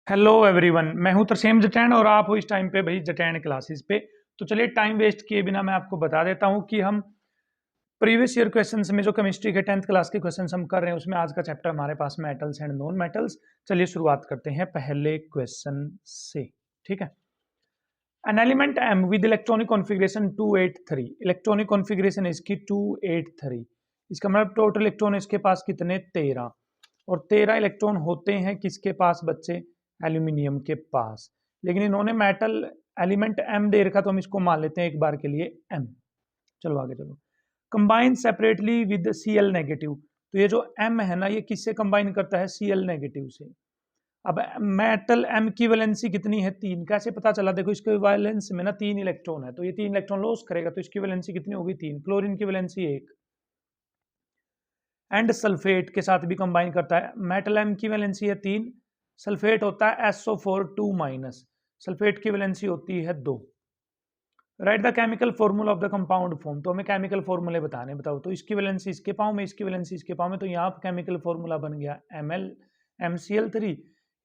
Hello everyone, मैं हूं तरसेम जटैन और आप हो इस टाइम पे भाई जटैन क्लासेस पे। तो चलिए टाइम वेस्ट किए बिना मैं आपको बता देता हूं कि हम प्रीवियस ईयर क्वेश्चंस में जो केमिस्ट्री के 10th क्लास के क्वेश्चंस हम कर रहे हैं उसमें आज का चैप्टर हमारे पास मेटल्स एंड नॉन मेटल्स। चलिए शुरुआत करते हैं पहले क्वेश्चन से। ठीक है। An element M with electronic configuration 283, electronic configuration इसकी 283। इसका मतलब टोटल इलेक्ट्रॉन इसके पास कितने? 13। और 13 इलेक्ट्रॉन होते हैं किसके पास बच्चे? एल्यूमिनियम के पास। लेकिन इन्होंने मेटल एलिमेंट एम दे रखा तो हम इसको मान लेते हैं एक बार के लिए एम। चलो आगे चलो। Combine separately with C L negative. तो ये जो एम है ना, ये किससे कंबाइन करता है? सी एल नेगेटिव से। अब मेटल एम की वैलेंसी कितनी है? 3। कैसे पता चला? देखो इसके वैलेंस में ना 3 इलेक्ट्रॉन है, तो ये 3 इलेक्ट्रॉन लॉस करेगा, तो इसकी वैलेंसी कितनी होगी? 3। क्लोरीन की वैलेंसी 1। एंड सल्फेट के साथ भी कंबाइन करता है। मेटल एम की वैलेंसी है 3, सल्फेट होता है SO4 2-, सल्फेट की वैलेंसी होती है 2। Right the chemical formula of the compound form. तो हमें केमिकल फॉर्मूले बताने, बताओ। तो इसकी वैलेंसी इसके पाँव में, इसकी वैलेंसी इसके पाँव में, तो यहाँ केमिकल फॉर्मूला बन गया MnCl3।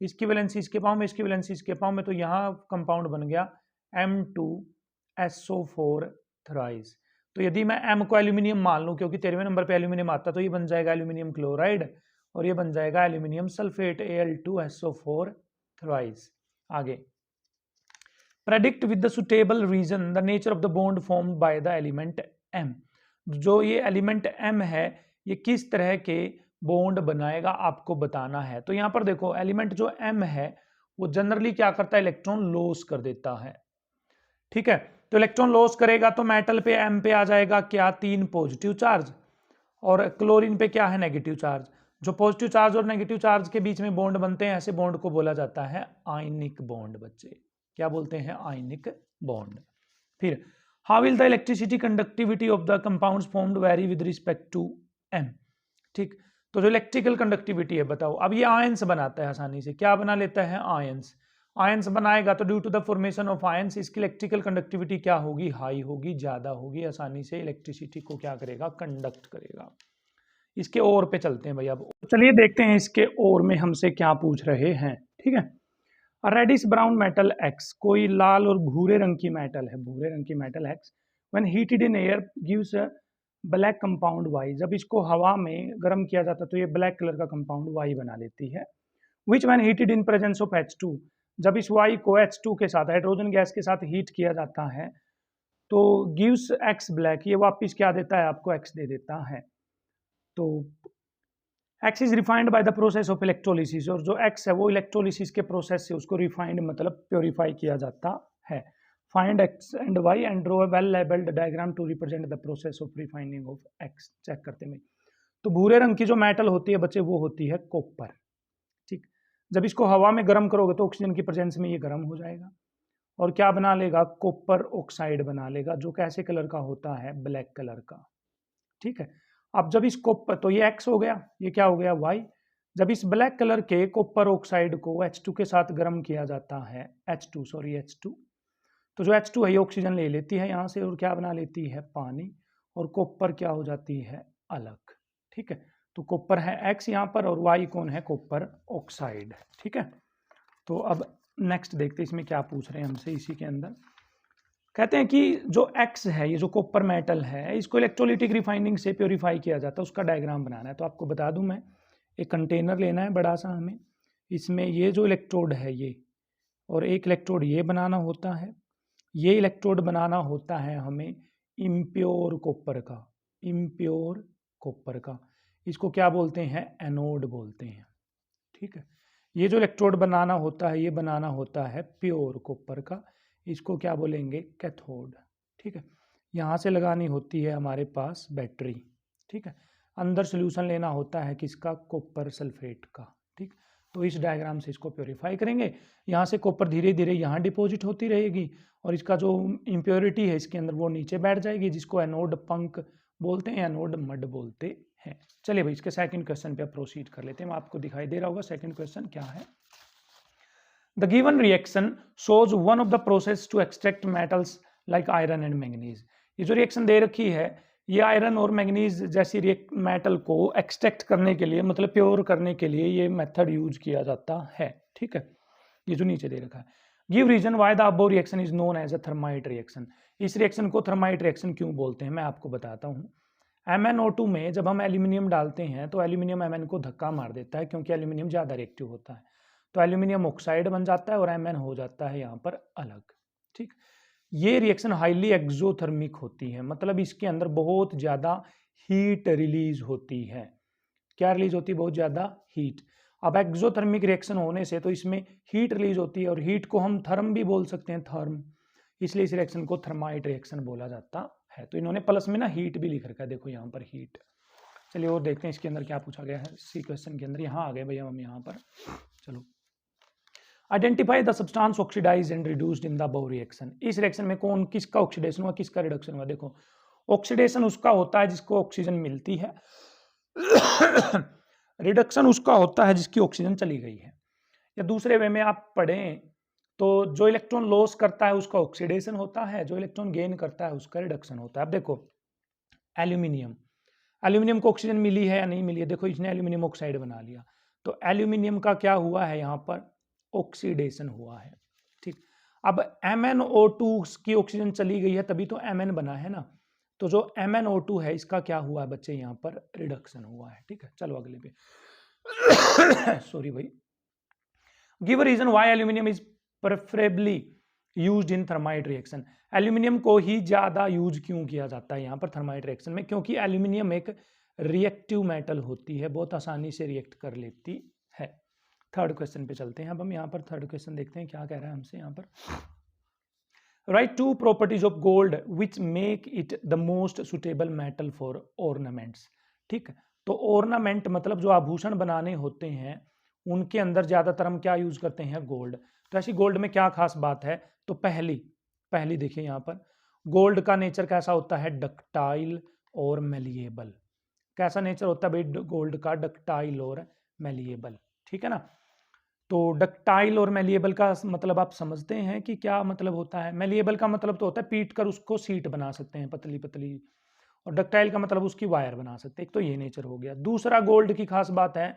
इसकी वैलेंसी इसके पाँव में, इसकी वैलेंसी इसके पाँव में, तो यहाँ कंपाउंड बन गया M2SO4 थ्राइस। तो यदि मैं M को एल्यूमिनियम मान लूँ, क्योंकि 13वें नंबर पे एल्यूमिनियम आता, तो ये बन जाएगा एल्यूमिनियम क्लोराइड और ये बन जाएगा एल्यूमिनियम सल्फेट Al2SO4 थ्राइस। आगे, predict with the suitable reason the nature of the bond formed by the element M. जो ये एलिमेंट एम है ये किस तरह के बॉन्ड बनाएगा आपको बताना है। तो यहाँ पर देखो, एलिमेंट जो एम है वो जनरली क्या करता है? इलेक्ट्रॉन लॉस कर देता है। ठीक है। तो इलेक्ट्रॉन लॉस करेगा तो मेटल पे एम पे आ जाएगा क्या? 3 पॉजिटिव चार्ज, और क्लोरीन पे क्या है? Negative charge. जो पॉजिटिव चार्ज और नेगेटिव चार्ज के बीच में बॉन्ड बनते हैं, ऐसे बॉन्ड को बोला जाता है आयनिक बॉन्ड। बच्चे क्या बोलते हैं? Ionic bond. फिर how will the electricity conductivity of the compounds formed vary with respect to them. ठीक। तो जो इलेक्ट्रिकल कंडक्टिविटी है, बताओ। अब ये आयंस बनाता है आसानी से। क्या बना लेता है? आयंस। आयंस बनाएगा तो due to the formation of ions इसकी इलेक्ट्रिकल कंडक्टिविटी क्या होगी? हाई होगी, ज्यादा होगी, आसानी से इलेक्ट्रिसिटी को क्या करेगा? कंडक्ट करेगा। इसके और पे चलते हैं भाई। अब चलिए देखते हैं इसके और में हमसे क्या पूछ रहे हैं। ठीक है। रेडिश ब्राउन मेटल एक्स, कोई लाल और भूरे रंग की मेटल है, भूरे रंग की metal X, when heated in air gives a black compound Y. जब इसको हवा में गर्म किया जाता है तो ये ब्लैक कलर का कंपाउंड वाई बना लेती है। विच when heated in presence of H2, जब इस वाई को H2 के साथ, हाइड्रोजन गैस के साथ हीट किया जाता है तो गिव्स एक्स ब्लैक, ये वापिस क्या देता है? आपको एक्स दे देता है। तो x is refined by the process of electrolysis, और जो एक्स है वो इलेक्ट्रोलिसिस के प्रोसेस से उसको रिफाइंड मतलब प्योरीफाई किया जाता है। Find X and Y and draw a well labelled diagram to represent the process of refining of X. Check करते हैं। तो भूरे रंग की जो मेटल होती है बच्चे वो होती है कॉपर। ठीक। जब इसको हवा में गर्म करोगे तो ऑक्सीजन की प्रेजेंस में ये गर्म हो जाएगा और क्या बना लेगा? कॉपर ऑक्साइड बना लेगा, जो कैसे कलर का होता है? ब्लैक कलर का। ठीक है। अब जब इस कॉपर, तो ये एक्स हो गया, ये क्या हो गया? वाई। जब इस ब्लैक कलर के कॉपर ऑक्साइड को H2 के साथ गर्म किया जाता है, H2, तो जो H2 है ये ऑक्सीजन ले लेती है यहाँ से और क्या बना लेती है? पानी। और कॉपर क्या हो जाती है? अलग। ठीक है। तो कॉपर है एक्स यहाँ पर और वाई कौन है? Copper oxide. ठीक है। तो अब नेक्स्ट देखते हैं इसमें क्या पूछ रहे हैं हमसे। इसी के अंदर कहते हैं कि जो एक्स है, ये जो कॉपर मेटल है, इसको इलेक्ट्रोलिटिक रिफाइनिंग से प्योरीफाई किया जाता है, उसका डायग्राम बनाना है। तो आपको बता दूं मैं, एक कंटेनर लेना है बड़ा सा हमें, इसमें ये जो इलेक्ट्रोड है ये, और एक इलेक्ट्रोड ये बनाना होता है, ये इलेक्ट्रोड बनाना होता है हमें इम्प्योर कॉपर का, इम्प्योर कॉपर का। इसको क्या बोलते हैं? एनोड बोलते हैं। ठीक है। ये जो इलेक्ट्रोड बनाना होता है ये बनाना होता है प्योर कॉपर का, इसको क्या बोलेंगे? कैथोड। ठीक है। यहाँ से लगानी होती है हमारे पास बैटरी। ठीक है। अंदर सोल्यूशन लेना होता है किसका? कॉपर सल्फेट का। ठीक। तो इस डायग्राम से इसको प्योरीफाई करेंगे। यहाँ से कॉपर धीरे धीरे यहाँ डिपॉजिट होती रहेगी और इसका जो इम्प्योरिटी है इसके अंदर वो नीचे बैठ जाएगी, जिसको एनोड पंक बोलते हैं, एनोड मड बोलते हैं। चलिए भाई इसके सेकंड क्वेश्चन पे प्रोसीड कर लेते हैं। आपको दिखाई दे रहा होगा सेकंड क्वेश्चन क्या है। The given reaction shows one of the process to extract metals like iron and manganese। ये जो रिएक्शन दे रखी है ये आयरन और मैंगनीज जैसी मेटल को एक्सट्रैक्ट करने के लिए, मतलब प्योर करने के लिए ये मेथड यूज किया जाता है। ठीक है। ये जो नीचे दे रखा है। Give reason why the above reaction is known as a thermite reaction. इस रिएक्शन को थर्माइट रिएक्शन क्यों बोलते हैं मैं आपको बताता हूँ। MnO2 में जब हम एल्यूमिनियम डालते हैं तो एल्यूमिनियम Mn को धक्का मार देता है क्योंकि एल्यूमिनियम ज़्यादा रिएक्टिव होता है, तो एल्यूमिनियम ऑक्साइड बन जाता है और Mn हो जाता है यहाँ पर अलग। ठीक, ये रिएक्शन हाईली एक्सोथर्मिक होती है, मतलब इसके अंदर बहुत ज़्यादा हीट रिलीज होती है। क्या रिलीज होती है? बहुत ज़्यादा हीट। अब एक्सोथर्मिक रिएक्शन होने से तो इसमें हीट रिलीज होती है और हीट को हम थर्म भी बोल सकते हैं, थर्म, इसलिए इस रिएक्शन को थर्माइट रिएक्शन बोला जाता है। तो इन्होंने प्लस में ना हीट भी लिख रखा है, देखो यहाँ पर हीट। चलिए और देखते हैं इसके अंदर क्या पूछा गया है सी क्वेश्चन के अंदर। यहाँ आ गए भैया हम यहाँ पर। चलो, identify the substance oxidised and reduced in the above reaction. इस रिएक्शन में कौन किसका ऑक्सीडेशन हुआ, किसका रिडक्शन हुआ? देखो, ऑक्सीडेशन उसका होता है जिसको ऑक्सीजन मिलती है, रिडक्शन उसका होता है जिसकी ऑक्सीजन चली गई है। या दूसरे वे में आप पढ़ें तो जो इलेक्ट्रॉन लॉस करता है उसका ऑक्सीडेशन होता है, जो इलेक्ट्रॉन गेन करता है उसका रिडक्शन होता है। अब देखो, एल्यूमिनियम को ऑक्सीजन मिली है या नहीं मिली है? देखो, इसने एल्यूमिनियम ऑक्साइड बना लिया, तो एल्यूमिनियम का क्या हुआ है यहाँ पर? ऑक्सीडेशन हुआ है। ठीक, अब MnO2 की ऑक्सीजन चली गई है तभी तो Mn बना है ना, तो जो MnO2 है इसका क्या हुआ है बच्चे? यहाँ पर रिडक्शन हुआ है। ठीक है, चलो अगले पे। सॉरी भाई। Give a reason why aluminium is preferably used in thermite reaction. Aluminium को ही ज्यादा यूज क्यों किया जाता है यहाँ पर थर्माइट रिएक्शन में? क्योंकि एल्यूमिनियम एक रिएक्टिव मेटल होती है, बहुत आसानी से रिएक्ट कर लेती है। थर्ड क्वेश्चन पे चलते हैं। अब हम यहाँ पर थर्ड क्वेश्चन देखते हैं क्या कह रहा है हमसे यहाँ पर। Write two properties of gold which make it the most suitable metal for ornaments. ठीक, तो ऑर्नामेंट मतलब जो आभूषण बनाने होते हैं उनके अंदर ज्यादातर हम क्या यूज करते हैं? गोल्ड। तो ऐसी गोल्ड में क्या खास बात है? तो पहली देखिए यहाँ पर, गोल्ड का नेचर कैसा होता है? डक्टाइल और मेलिएबल। कैसा नेचर होता है भाई गोल्ड का? डक्टाइल और मेलिएबल। ठीक है ना, तो डक्टाइल और मेलिएबल का मतलब आप समझते हैं कि क्या मतलब होता है? मेलिएबल का मतलब तो होता है पीट कर उसको सीट बना सकते हैं पतली पतली, और डक्टाइल का मतलब उसकी वायर बना सकते हैं। एक तो ये नेचर हो गया। दूसरा, गोल्ड की खास बात है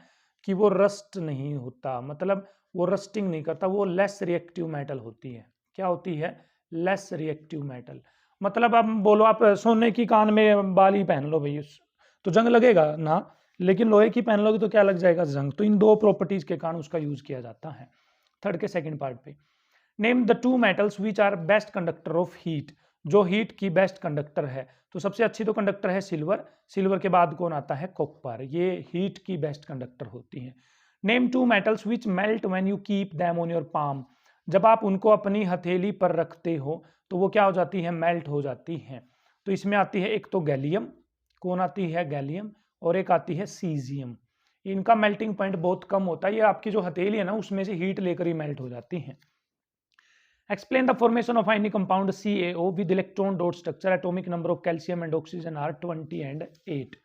कि वो रस्ट नहीं होता, मतलब वो रस्टिंग नहीं करता, वो लेस रिएक्टिव मेटल होती है। क्या होती है? Less reactive metal. मतलब अब बोलो आप सोने की कान में बाली पहन लो भाई, तो जंग लगेगा ना, लेकिन लोहे की पहन लोगे तो क्या लग जाएगा? जंग। तो इन दो प्रॉपर्टीज के कारण उसका यूज किया जाता है। थर्ड के सेकंड पार्ट पे, name the two metals which are best conductor of heat. जो हीट की बेस्ट कंडक्टर है, तो सबसे अच्छी तो कंडक्टर है सिल्वर, सिल्वर के बाद कौन आता है? कॉपर। ये हीट की बेस्ट कंडक्टर होती है। Name two metals which melt when you keep them on your palm. जब आप उनको अपनी हथेली पर रखते हो तो वो क्या हो जाती है? मेल्ट हो जाती है। तो इसमें आती है एक तो गैलियम, कौन आती है? गैलियम, और एक आती है सीजियम। इनका मेल्टिंग पॉइंट बहुत कम होता है, ये आपकी जो हथेली है ना उसमें से हीट लेकर ही मेल्ट हो जाती है। Explain the formation of ionic compound CaO with electron dot structure. Atomic number of calcium and oxygen are 20 and 8.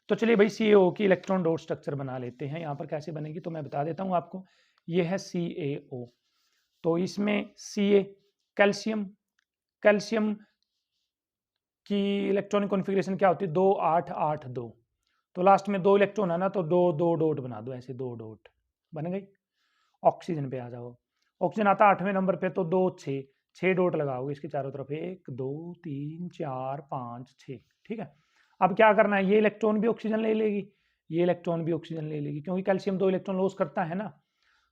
तो चलिए भाई CaO की इलेक्ट्रॉन डॉट स्ट्रक्चर बना लेते हैं। यहाँ पर कैसे बनेगी तो मैं बता देता हूँ आपको। ये है CaO, तो इसमें Ca कैल्शियम, कैल्शियम की इलेक्ट्रॉनिक कॉन्फ़िगरेशन क्या होती है? 2 8 8 2। तो लास्ट में 2 इलेक्ट्रॉन है ना, तो 2 2 डॉट बना दो, ऐसे 2 डॉट बन गई। ऑक्सीजन पे आ जाओ, ऑक्सीजन आता है 8वें नंबर पे, तो 2 6 6 डॉट लगाओगे इसके चारों तरफ, 1 2 3 4 5 6। ठीक है, अब क्या करना है? ये इलेक्ट्रॉन भी ऑक्सीजन ले लेगी, ये इलेक्ट्रॉन भी ऑक्सीजन ले लेगी, क्योंकि कैल्शियम 2 इलेक्ट्रॉन लॉस करता है ना।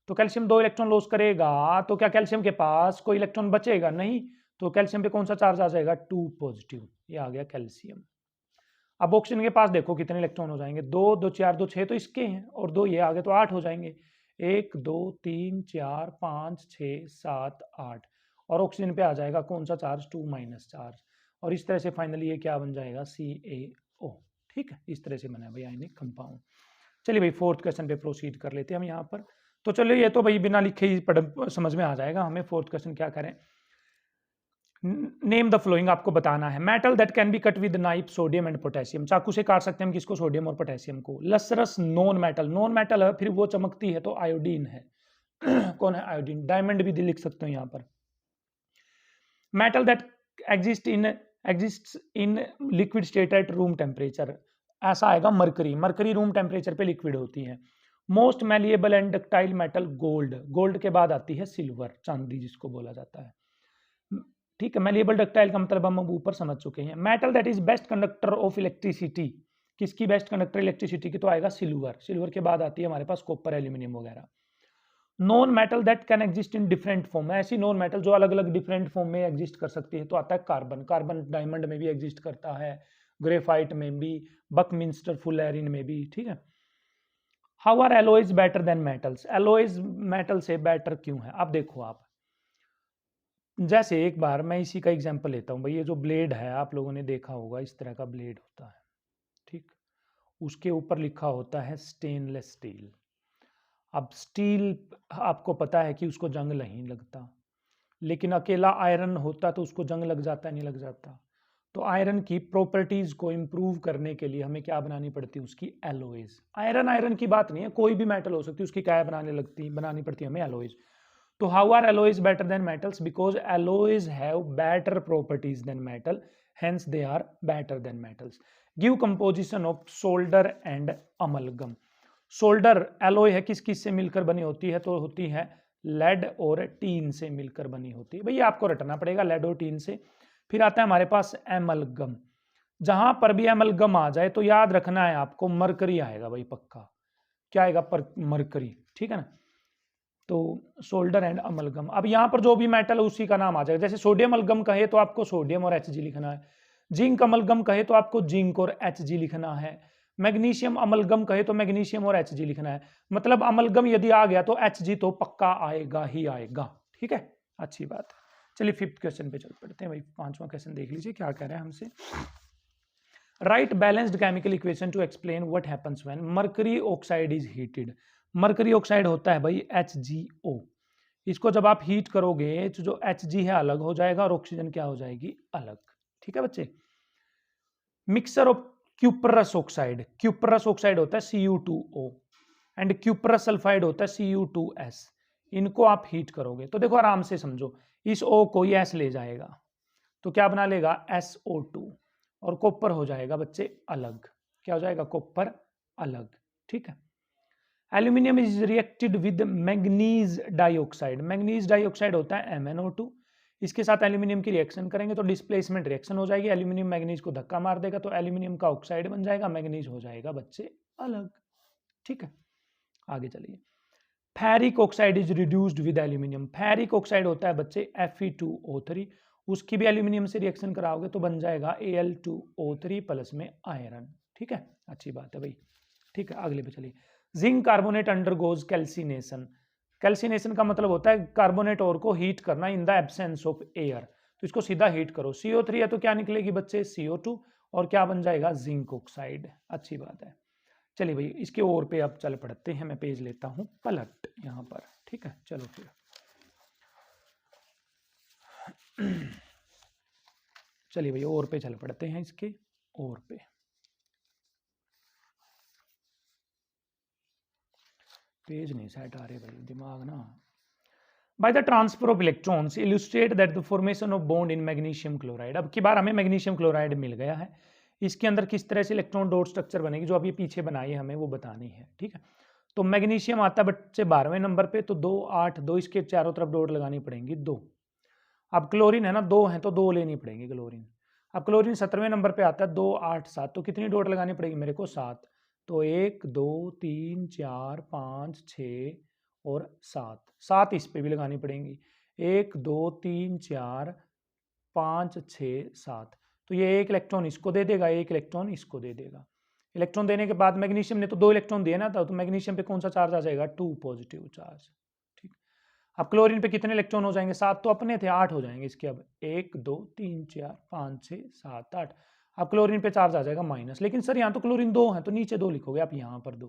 तो कैल्शियम 2 इलेक्ट्रॉन लॉस करेगा तो क्या कैल्शियम के पास कोई इलेक्ट्रॉन बचेगा? नहीं। तो कैल्शियम पे कौन सा चार्ज आ जाएगा? 2 पॉजिटिव। ये आ गया कैल्शियम। अब ऑक्सीजन के पास देखो कितने इलेक्ट्रॉन हो जाएंगे? 2 2 4 2 6 तो इसके हैं, और 2 ये आ गए तो 8 हो जाएंगे। 1 2 3 4 5 6 7 8, और ऑक्सीजन पे आ जाएगा कौन सा चार्ज? 2 minus charge. और इस तरह से फाइनली ये क्या बन जाएगा? CaO। ठीक है, इस तरह से बना है भाई आयनिक कंपाउंड। चलिए भाई फोर्थ क्वेश्चन पे प्रोसीड कर लेते हैं हम यहाँ पर। तो चलिए ये तो भाई बिना लिखे ही समझ में आ जाएगा हमें। फोर्थ क्वेश्चन क्या करें? नेम द फ्लोइंग आपको बताना है। Metal that can be cut with knife, sodium and potassium. चाकू से काट सकते हैं हम किसको? सोडियम और पोटेशियम को। लसरस नॉन मेटल, नॉन मेटल है फिर वो चमकती है तो आयोडीन है। कौन है? आयोडीन। डायमंड भी लिख सकते हो यहाँ पर। Metal that exist in liquid state at room temperature, ऐसा आएगा मरकरी। मरकरी रूम टेम्परेचर पे लिक्विड होती है। Most malleable and ductile metal gold, gold के बाद आती है सिल्वर, चांदी जिसको बोला जाता है। ठीक है, मैलिएबल डक्टाइल का मतलब हम ऊपर समझ चुके हैं। Metal that is best conductor of electricity, किसकी बेस्ट कंडक्टर इलेक्ट्रिसिटी की, तो आएगा सिल्वर। सिल्वर के बाद आती है हमारे पास कॉपर, एल्यूमिनियम वगैरह। Non metal that can exist in different form, ऐसी नॉन मेटल जो अलग अलग डिफरेंट फॉर्म में एग्जिस्ट कर सकती है, तो आता है कार्बन। कार्बन डायमंड में भी एग्जिस्ट करता है, ग्रेफाइट में भी, बकमिंस्टर फुलेरिन में भी। ठीक है। How are alloys better than metals, alloys metal से बेटर क्यों है? अब देखो आप, जैसे एक बार मैं इसी का एग्जांपल लेता हूँ भाई, ये जो ब्लेड है आप लोगों ने देखा होगा, इस तरह का ब्लेड होता है। ठीक, उसके ऊपर लिखा होता है स्टेनलेस स्टील। अब स्टील आपको पता है कि उसको जंग नहीं लगता, लेकिन अकेला आयरन होता तो उसको जंग लग जाता, नहीं लग जाता। तो आयरन की प्रॉपर्टीज को इम्प्रूव करने के लिए हमें क्या बनानी पड़ती है? उसकी एलोइज। आयरन की बात नहीं है, कोई भी मेटल हो सकती है, उसकी क्या बनानी पड़ती है हमें? एलोइज। तो how are alloys better than metals? Because alloys have better properties than metal, hence they are better than metals. Give composition of solder and amalgam. Solder alloy है, किस किस से मिलकर बनी होती है? तो होती है लेड और टीन से मिलकर बनी होती है। भैया आपको रटना पड़ेगा लेड और टीन से। फिर आता है हमारे पास एमलगम। जहां पर भी एमलगम आ जाए तो याद रखना है आपको, मरकरी आएगा भाई पक्का। क्या आएगा? पर मरकरी। ठीक है ना। तो सोल्डर एंड अमलगम, अब यहां पर जो भी मेटल है उसी का नाम आ जाएगा। जैसे सोडियम अमलगम कहे तो आपको सोडियम और Hg लिखना है, जिंक अमलगम कहे तो आपको जिंक और Hg लिखना है, मैग्नीशियम अमलगम कहे तो मैग्नीशियम और Hg लिखना है। मतलब अमलगम यदि आ गया तो Hg तो पक्का आएगा ही आएगा। ठीक है, अच्छी बात है। चलिए फिफ्थ क्वेश्चन पे चल पड़ते हैं भाई। पांचवा क्वेश्चन देख लीजिए क्या कह रहे हैं हमसे। Right balanced chemical equation two explain what happens when mercury oxide is heated. Mercury oxide होता है भाई HgO। इसको जब आप हीट करोगे तो जो Hg है अलग हो जाएगा और ऑक्सीजन क्या हो जाएगी? अलग। ठीक है बच्चे। Mixer of cuprous oxide, cuprous oxide होता है Cu2O एंड क्यूपरस सल्फाइड होता है Cu2S। इनको आप हीट करोगे तो देखो आराम से समझो, इस O को ये S ले जाएगा तो क्या बना लेगा? SO2, और कॉपर हो जाएगा बच्चे अलग। क्या हो जाएगा? कॉपर अलग। ठीक है। Aluminium is reacted with manganese dioxide, manganese dioxide होता है MnO2। इसके साथ एल्यूमिनियम की रिएक्शन करेंगे तो डिस्प्लेसमेंट रिएक्शन हो जाएगी, एल्यूमिनियम मैग्नीज को धक्का मार देगा तो एल्यूमिनियम का ऑक्साइड बन जाएगा, मैग्नीज हो जाएगा बच्चे अलग। ठीक है, आगे चलिए। Ferric oxide is reduced with aluminium, ferric oxide होता है बच्चे Fe2O3, उसकी भी एल्यूमिनियम से रिएक्शन कराओगे तो बन जाएगा Al2O3 प्लस में आयरन। ठीक है, अच्छी बात है भाई। ठीक है, अगले पे चलिए। Zinc carbonate undergoes calcination, calcination का मतलब होता है कार्बोनेट ओर को हीट करना in the absence of air. तो इसको सीधा हीट करो, CO3 है तो क्या निकलेगी बच्चे? CO2, और क्या बन जाएगा? Zinc oxide. अच्छी बात है। चलिए भाई इसके और पे अब चल पड़ते हैं, मैं पेज लेता हूं पलट यहां पर। ठीक है, चलो फिर चलिए भाई और पे चल पड़ते हैं, इसके और पे। पेज नहीं सेट आ रहे भाई, दिमाग ना। By the transfer of electrons illustrate that the formation of bond in magnesium chloride। अब की बार हमें मैग्नीशियम क्लोराइड मिल गया है, इसके अंदर किस तरह से इलेक्ट्रॉन डॉट स्ट्रक्चर बनेगी जो अभी पीछे बनाई है हमें वो बतानी है। ठीक है, तो मैग्नीशियम आता है बच्चे 12वें नंबर पे, तो 2 8 2 इसके चारों तरफ डॉट लगानी पड़ेंगी 2। अब क्लोरीन है ना 2 है तो 2 लेनी पड़ेगी क्लोरीन। अब क्लोरीन 17वें नंबर पे आता है 2 8 7, तो कितनी डॉट लगानी पड़ेगी मेरे को? 7। तो 1 2 3 4 5 6 और 7, 7 इस पे भी लगानी पड़ेंगी। 1 2 3 4 5 6 7, तो ये एक इलेक्ट्रॉन इसको दे देगा, एक इलेक्ट्रॉन इसको दे देगा। इलेक्ट्रॉन देने के बाद मैग्नीशियम ने तो 2 इलेक्ट्रॉन दिए ना था, तो मैग्नीशियम पे कौन सा चार्ज आ जाएगा? 2 पॉजिटिव चार्ज। ठीक, अब क्लोरीन पे कितने इलेक्ट्रॉन हो जाएंगे? 7 तो अपने थे, 8 हो जाएंगे इसके। अब 1 2 3 4 5 6 7 8। अब क्लोरीन पे चार्ज आ जाएगा माइनस, लेकिन सर यहाँ तो क्लोरीन 2 है तो नीचे 2 लिखोगे आप, यहाँ पर 2,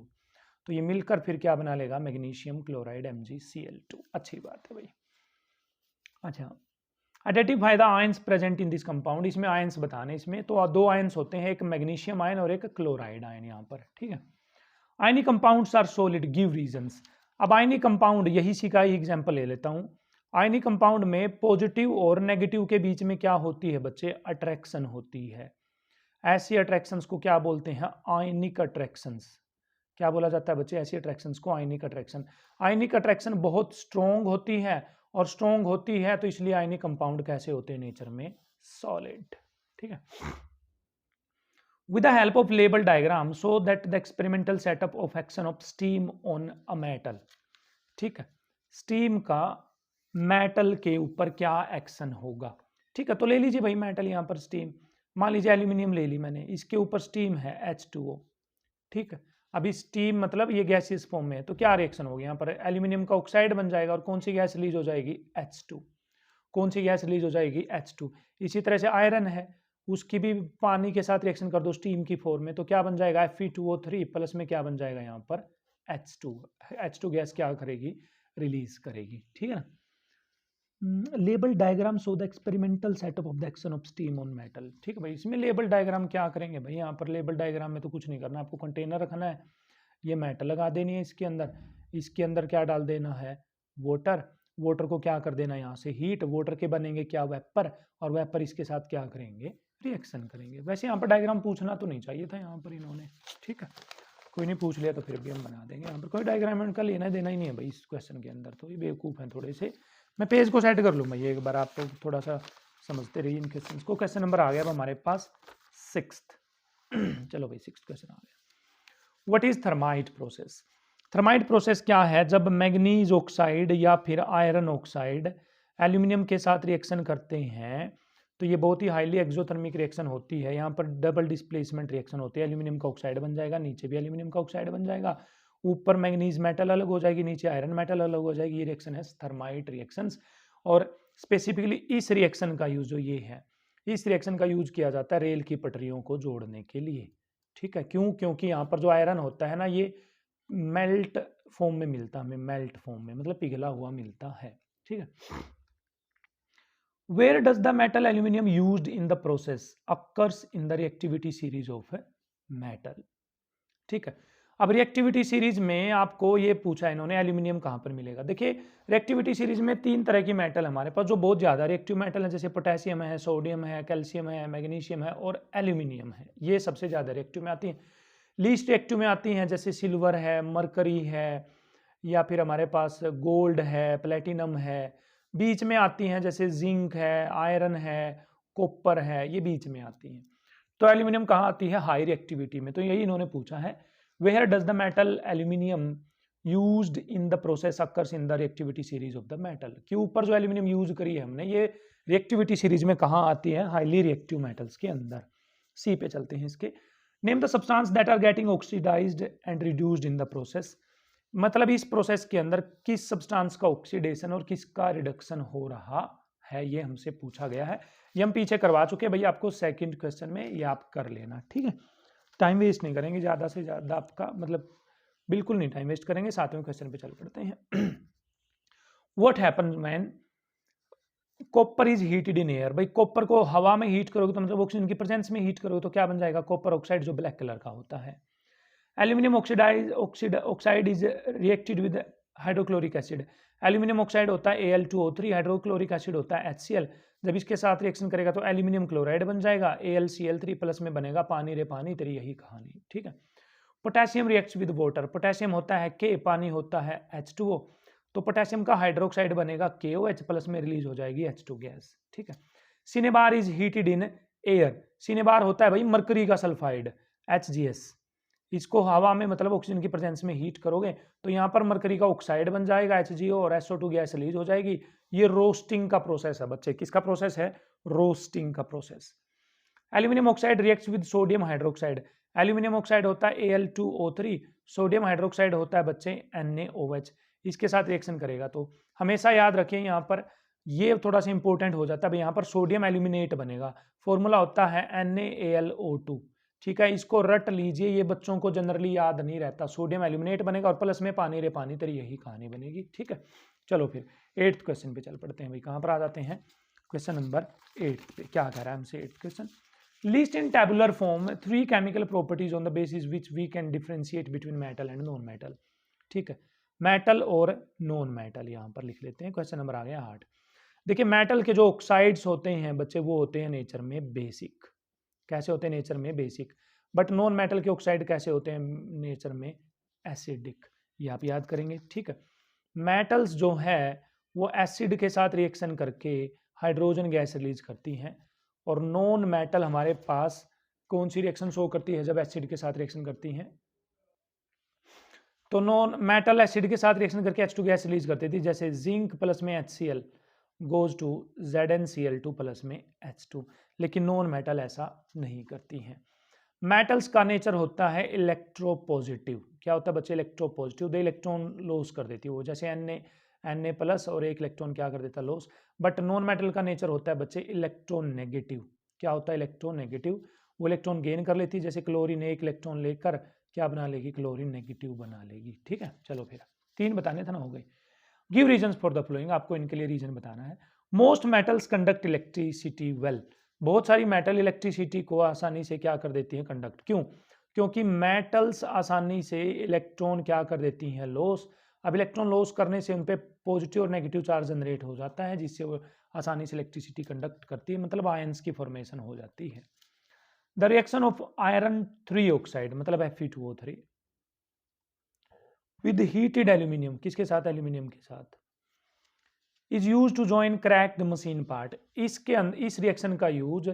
तो ये मिलकर फिर क्या बना लेगा? Magnesium chloride MgCl2। अच्छी बात है भाई। अच्छा, identify the ions present in this compound, इसमें आयंस बताने। इसमें तो 2 आयंस होते हैं, एक मैग्नीशियम आयन और एक क्लोराइड आयन यहाँ पर। ठीक है, ionic compounds are solid, give reasons. अब आयनिक कंपाउंड यही सीखा ही एग्जांपल ले लेता हूँ। आयनिक कंपाउंड में पॉजिटिव और नेगेटिव के बीच में क्या होती है बच्चे? अट्रैक्शन होती है। ऐसी अट्रैक्शंस को क्या बोलते हैं? आयनिक अट्रैक्शंस। क्या बोला जाता है बच्चे ऐसी अट्रैक्शंस को? आयनिक अट्रैक्शन। आयनिक अट्रैक्शन बहुत स्ट्रॉन्ग होती है, और स्ट्रॉन्ग होती है तो इसलिए आयनिक कंपाउंड कैसे होते हैं नेचर में? सॉलिड। ठीक है। With the help of label diagram so that the experimental setup of action of steam on a metal, ठीक है, स्टीम का मेटल के ऊपर क्या एक्शन होगा? ठीक है, तो ले लीजिए भाई मेटल, यहाँ पर स्टीम, मान लीजिए एल्यूमिनियम ले ली मैंने, इसके ऊपर स्टीम है H2O। ठीक है, अभी स्टीम मतलब ये गैसियस फॉर्म में है, तो क्या रिएक्शन होगी यहाँ पर? एल्यूमिनियम का ऑक्साइड बन जाएगा, और कौन सी गैस रिलीज हो जाएगी? H2। कौन सी गैस रिलीज हो जाएगी? H2। इसी तरह से आयरन है, उसकी भी पानी के साथ रिएक्शन कर दो स्टीम की फॉर्म में, तो क्या बन जाएगा? Fe2O3 प्लस में क्या बन जाएगा यहाँ पर? H2। H2 गैस क्या करेगी? रिलीज करेगी। ठीक है ना। Label diagram so the experimental setup of the action of steam on metal. ठीक है भाई, इसमें लेबल डायग्राम क्या करेंगे भाई? यहाँ पर लेबल डायग्राम में तो कुछ नहीं करना, आपको कंटेनर रखना है, ये मेटल लगा देनी है इसके अंदर, इसके अंदर क्या डाल देना है? वाटर। वाटर को क्या कर देना यहाँ से? हीट। वाटर के बनेंगे क्या? वेपर। और वेपर इसके साथ क्या करेंगे? रिएक्शन करेंगे। वैसे यहाँ पर डायग्राम पूछना तो नहीं चाहिए था यहाँ पर इन्होंने, ठीक है, कोई नहीं पूछ लिया तो फिर भी हम बना देंगे। यहाँ पर कोई डायग्राम इनका लेना देना ही नहीं है भाई इस क्वेश्चन के अंदर, तो ये बेवकूफ़ हैं थोड़े से। मैं पेज को सेट कर लूँ भाई एक बार, आप तो थोड़ा सा समझते रहिए इन क्वेश्चन को। क्वेश्चन नंबर आ गया अब हमारे पास 6th। चलो भाई 6th क्वेश्चन आ गया। What is thermite process? Thermite process क्या है? जब मैग्नीज ऑक्साइड या फिर आयरन ऑक्साइड एल्यूमिनियम के साथ रिएक्शन करते हैं तो ये बहुत ही हाईली एक्सोथर्मिक रिएक्शन होती है। यहाँ पर डबल डिस्प्लेसमेंट रिएक्शन होती है, एल्यूमिनियम का ऑक्साइड बन जाएगा, नीचे भी एल्यूमिनियम का ऑक्साइड बन जाएगा, ऊपर मैग्नीज मेटल अलग हो जाएगी, नीचे आयरन मेटल अलग हो जाएगी। ये रिएक्शन है थर्माइट रिएक्शंस। और स्पेसिफिकली इस रिएक्शन का यूज जो ये है, इस रिएक्शन का यूज किया जाता है रेल की पटरियों को जोड़ने के लिए। ठीक है, क्यों? क्योंकि यहाँ पर जो आयरन होता है ना, ये मेल्ट फॉर्म में मिलता है हमें, मेल्ट फॉर्म में मतलब पिघला हुआ मिलता है। ठीक है। Where does the metal aluminum used in the process occurs in the reactivity series of metal? ठीक है, अब रिएक्टिविटी सीरीज में आपको ये पूछा इन्होंने एल्यूमिनियम कहाँ पर मिलेगा। देखिए रिएक्टिविटी सीरीज में 3 तरह की मेटल हमारे पास जो बहुत ज़्यादा रिएक्टिव मेटल है, जैसे पोटेशियम है, सोडियम है, कैल्शियम है, मैग्नीशियम है और एल्यूमिनियम है। ये सबसे ज़्यादा रिएक्टिव में आती हैं। लीस्ट रिएक्टिव में आती हैं जैसे सिल्वर है, मरकरी है, या फिर हमारे पास गोल्ड है, प्लेटिनम है। बीच में आती हैं जैसे जिंक है, आयरन है, कॉपर है, ये बीच में आती हैं। तो एल्यूमिनियम कहाँ आती है? हाई रिएक्टिविटी में। तो यही इन्होंने पूछा है, where does the metal aluminium used in the process occurs in the reactivity series of the metal. के ऊपर जो एल्यूमिनियम यूज करी है हमने, ये रिएक्टिविटी सीरीज में कहाँ आती है? हाईली रिएक्टिव मेटल्स के अंदर। सी पे चलते हैं इसके। Name the substance that are getting oxidised and reduced in the process. मतलब इस प्रोसेस के अंदर किस सब्सटेंस का ऑक्सीडेशन और किसका रिडक्शन हो रहा है, ये हमसे पूछा गया है। ये हम पीछे करवा चुके हैं भाई, आपको सेकंड क्वेश्चन में ये आप कर लेना। ठीक है, टाइम वेस्ट नहीं करेंगे ज़्यादा से ज़्यादा, आपका मतलब बिल्कुल नहीं टाइम वेस्ट करेंगे। 7वें क्वेश्चन पे चल पड़ते हैं। What happens when copper is heated in air? भाई कॉपर को हवा में हीट करोगे तो मतलब ऑक्सीजन की प्रेजेंस में हीट करोगे तो क्या बन जाएगा? कॉपर ऑक्साइड, जो ब्लैक कलर का होता है। Aluminium oxide is reacted with hydrochloric acid. Aluminium oxide होता है Al2O3, हाइड्रोक्लोरिक एसिड होता है HCl। जब इसके साथ रिएक्शन करेगा तो एल्यूमिनियम क्लोराइड बन जाएगा, AlCl3 प्लस में बनेगा पानी रे पानी, तेरी यही कहानी। ठीक है। Potassium reacts with water. Potassium होता है K, पानी होता है H2O, तो पोटेशियम का हाइड्रोक्साइड बनेगा KOH प्लस में रिलीज हो जाएगी H2 गैस। ठीक है। Cinnabar is heated in air. Cinnabar होता है भाई मरकरी का सल्फाइड HGS। इसको हवा में मतलब ऑक्सीजन की प्रेजेंस में हीट करोगे तो यहाँ पर मरकरी का ऑक्साइड बन जाएगा HGO और SO2 गैस रिलीज हो जाएगी। ये रोस्टिंग का प्रोसेस है बच्चे। किसका प्रोसेस है? रोस्टिंग का process. Aluminium oxide reacts with sodium hydroxide. Aluminium oxide होता है Al2O3, सोडियम हाइड्रोक्साइड होता है बच्चे NaOH। इसके साथ रिएक्शन करेगा तो हमेशा याद रखिए यहाँ पर ये थोड़ा सा इंपॉर्टेंट हो जाता है। यहाँ पर सोडियम एल्यूमिनेट बनेगा, फॉर्मूला होता है NaAlO2। ठीक है, इसको रट लीजिए, ये बच्चों को जनरली याद नहीं रहता। सोडियम एल्यूमिनेट बनेगा और प्लस में पानी रे पानी, तेरी यही कहानी बनेगी। ठीक है, चलो फिर 8th क्वेश्चन पे चल पड़ते हैं भाई। कहाँ पर आ जाते हैं? क्वेश्चन नंबर 8 पे। क्या कह रहा है हमसे 8th question? List in tabular form 3 chemical properties on the basis which we can differentiate between metal and non metal. ठीक है, मेटल और नॉन मेटल यहाँ पर लिख लेते हैं। क्वेश्चन नंबर आ गया 8। देखिए मेटल के जो ऑक्साइड्स होते हैं बच्चे, वो होते हैं नेचर में बेसिक। कैसे होते हैं? नेचर में बेसिक। बट नॉन मेटल के ऑक्साइड कैसे होते हैं नेचर में? एसिडिक, ये आप याद करेंगे। ठीक है, मेटल्स जो है वो एसिड के साथ रिएक्शन करके हाइड्रोजन गैस रिलीज करती हैं, और नॉन मेटल हमारे पास कौन सी रिएक्शन शो करती है जब एसिड के साथ रिएक्शन करती हैं? तो नॉन मेटल एसिड के साथ रिएक्शन करके H2 गैस रिलीज करती थी, जैसे जिंक प्लस में HCl goes to ZnCl2 plus में H2, लेकिन नॉन मेटल ऐसा नहीं करती हैं। मेटल्स का नेचर होता है इलेक्ट्रोपॉजिटिव। क्या होता है बच्चे? इलेक्ट्रोपॉजिटिव, दे इलेक्ट्रॉन लॉस कर देती है वो, जैसे Na प्लस और एक इलेक्ट्रॉन क्या कर देता है? लॉस। बट नॉन मेटल का नेचर होता है बच्चे इलेक्ट्रॉन नेगेटिव। क्या होता है? इलेक्ट्रॉन नेगेटिव, वो इलेक्ट्रॉन गेन कर लेती है, जैसे क्लोरीन एक इलेक्ट्रॉन लेकर क्या बना लेगी? क्लोरीन नेगेटिव बना लेगी। ठीक है, चलो फिर 3 बताने थे ना, हो गए। Give reasons for the flowing, आपको इनके लिए रीजन बताना है। Most metals conduct electricity well, बहुत सारी मेटल इलेक्ट्रिसिटी को आसानी से क्या कर देती हैं? कंडक्ट। क्यों? क्योंकि मेटल्स आसानी से इलेक्ट्रॉन क्या कर देती हैं? लॉस। अब इलेक्ट्रॉन लॉस करने से उन पे पॉजिटिव और नेगेटिव चार्ज जनरेट हो जाता है, जिससे वो आसानी से इलेक्ट्रिसिटी कंडक्ट करती है, मतलब आयंस की फॉर्मेशन हो जाती है। The reaction of iron 3 oxide मतलब Fe2O3 विद हीटेड एल्यूमिनियम, किसके साथ? एल्यूमिनियम के साथ, is use to join cracked machine part. इस रिएक्शन का यूज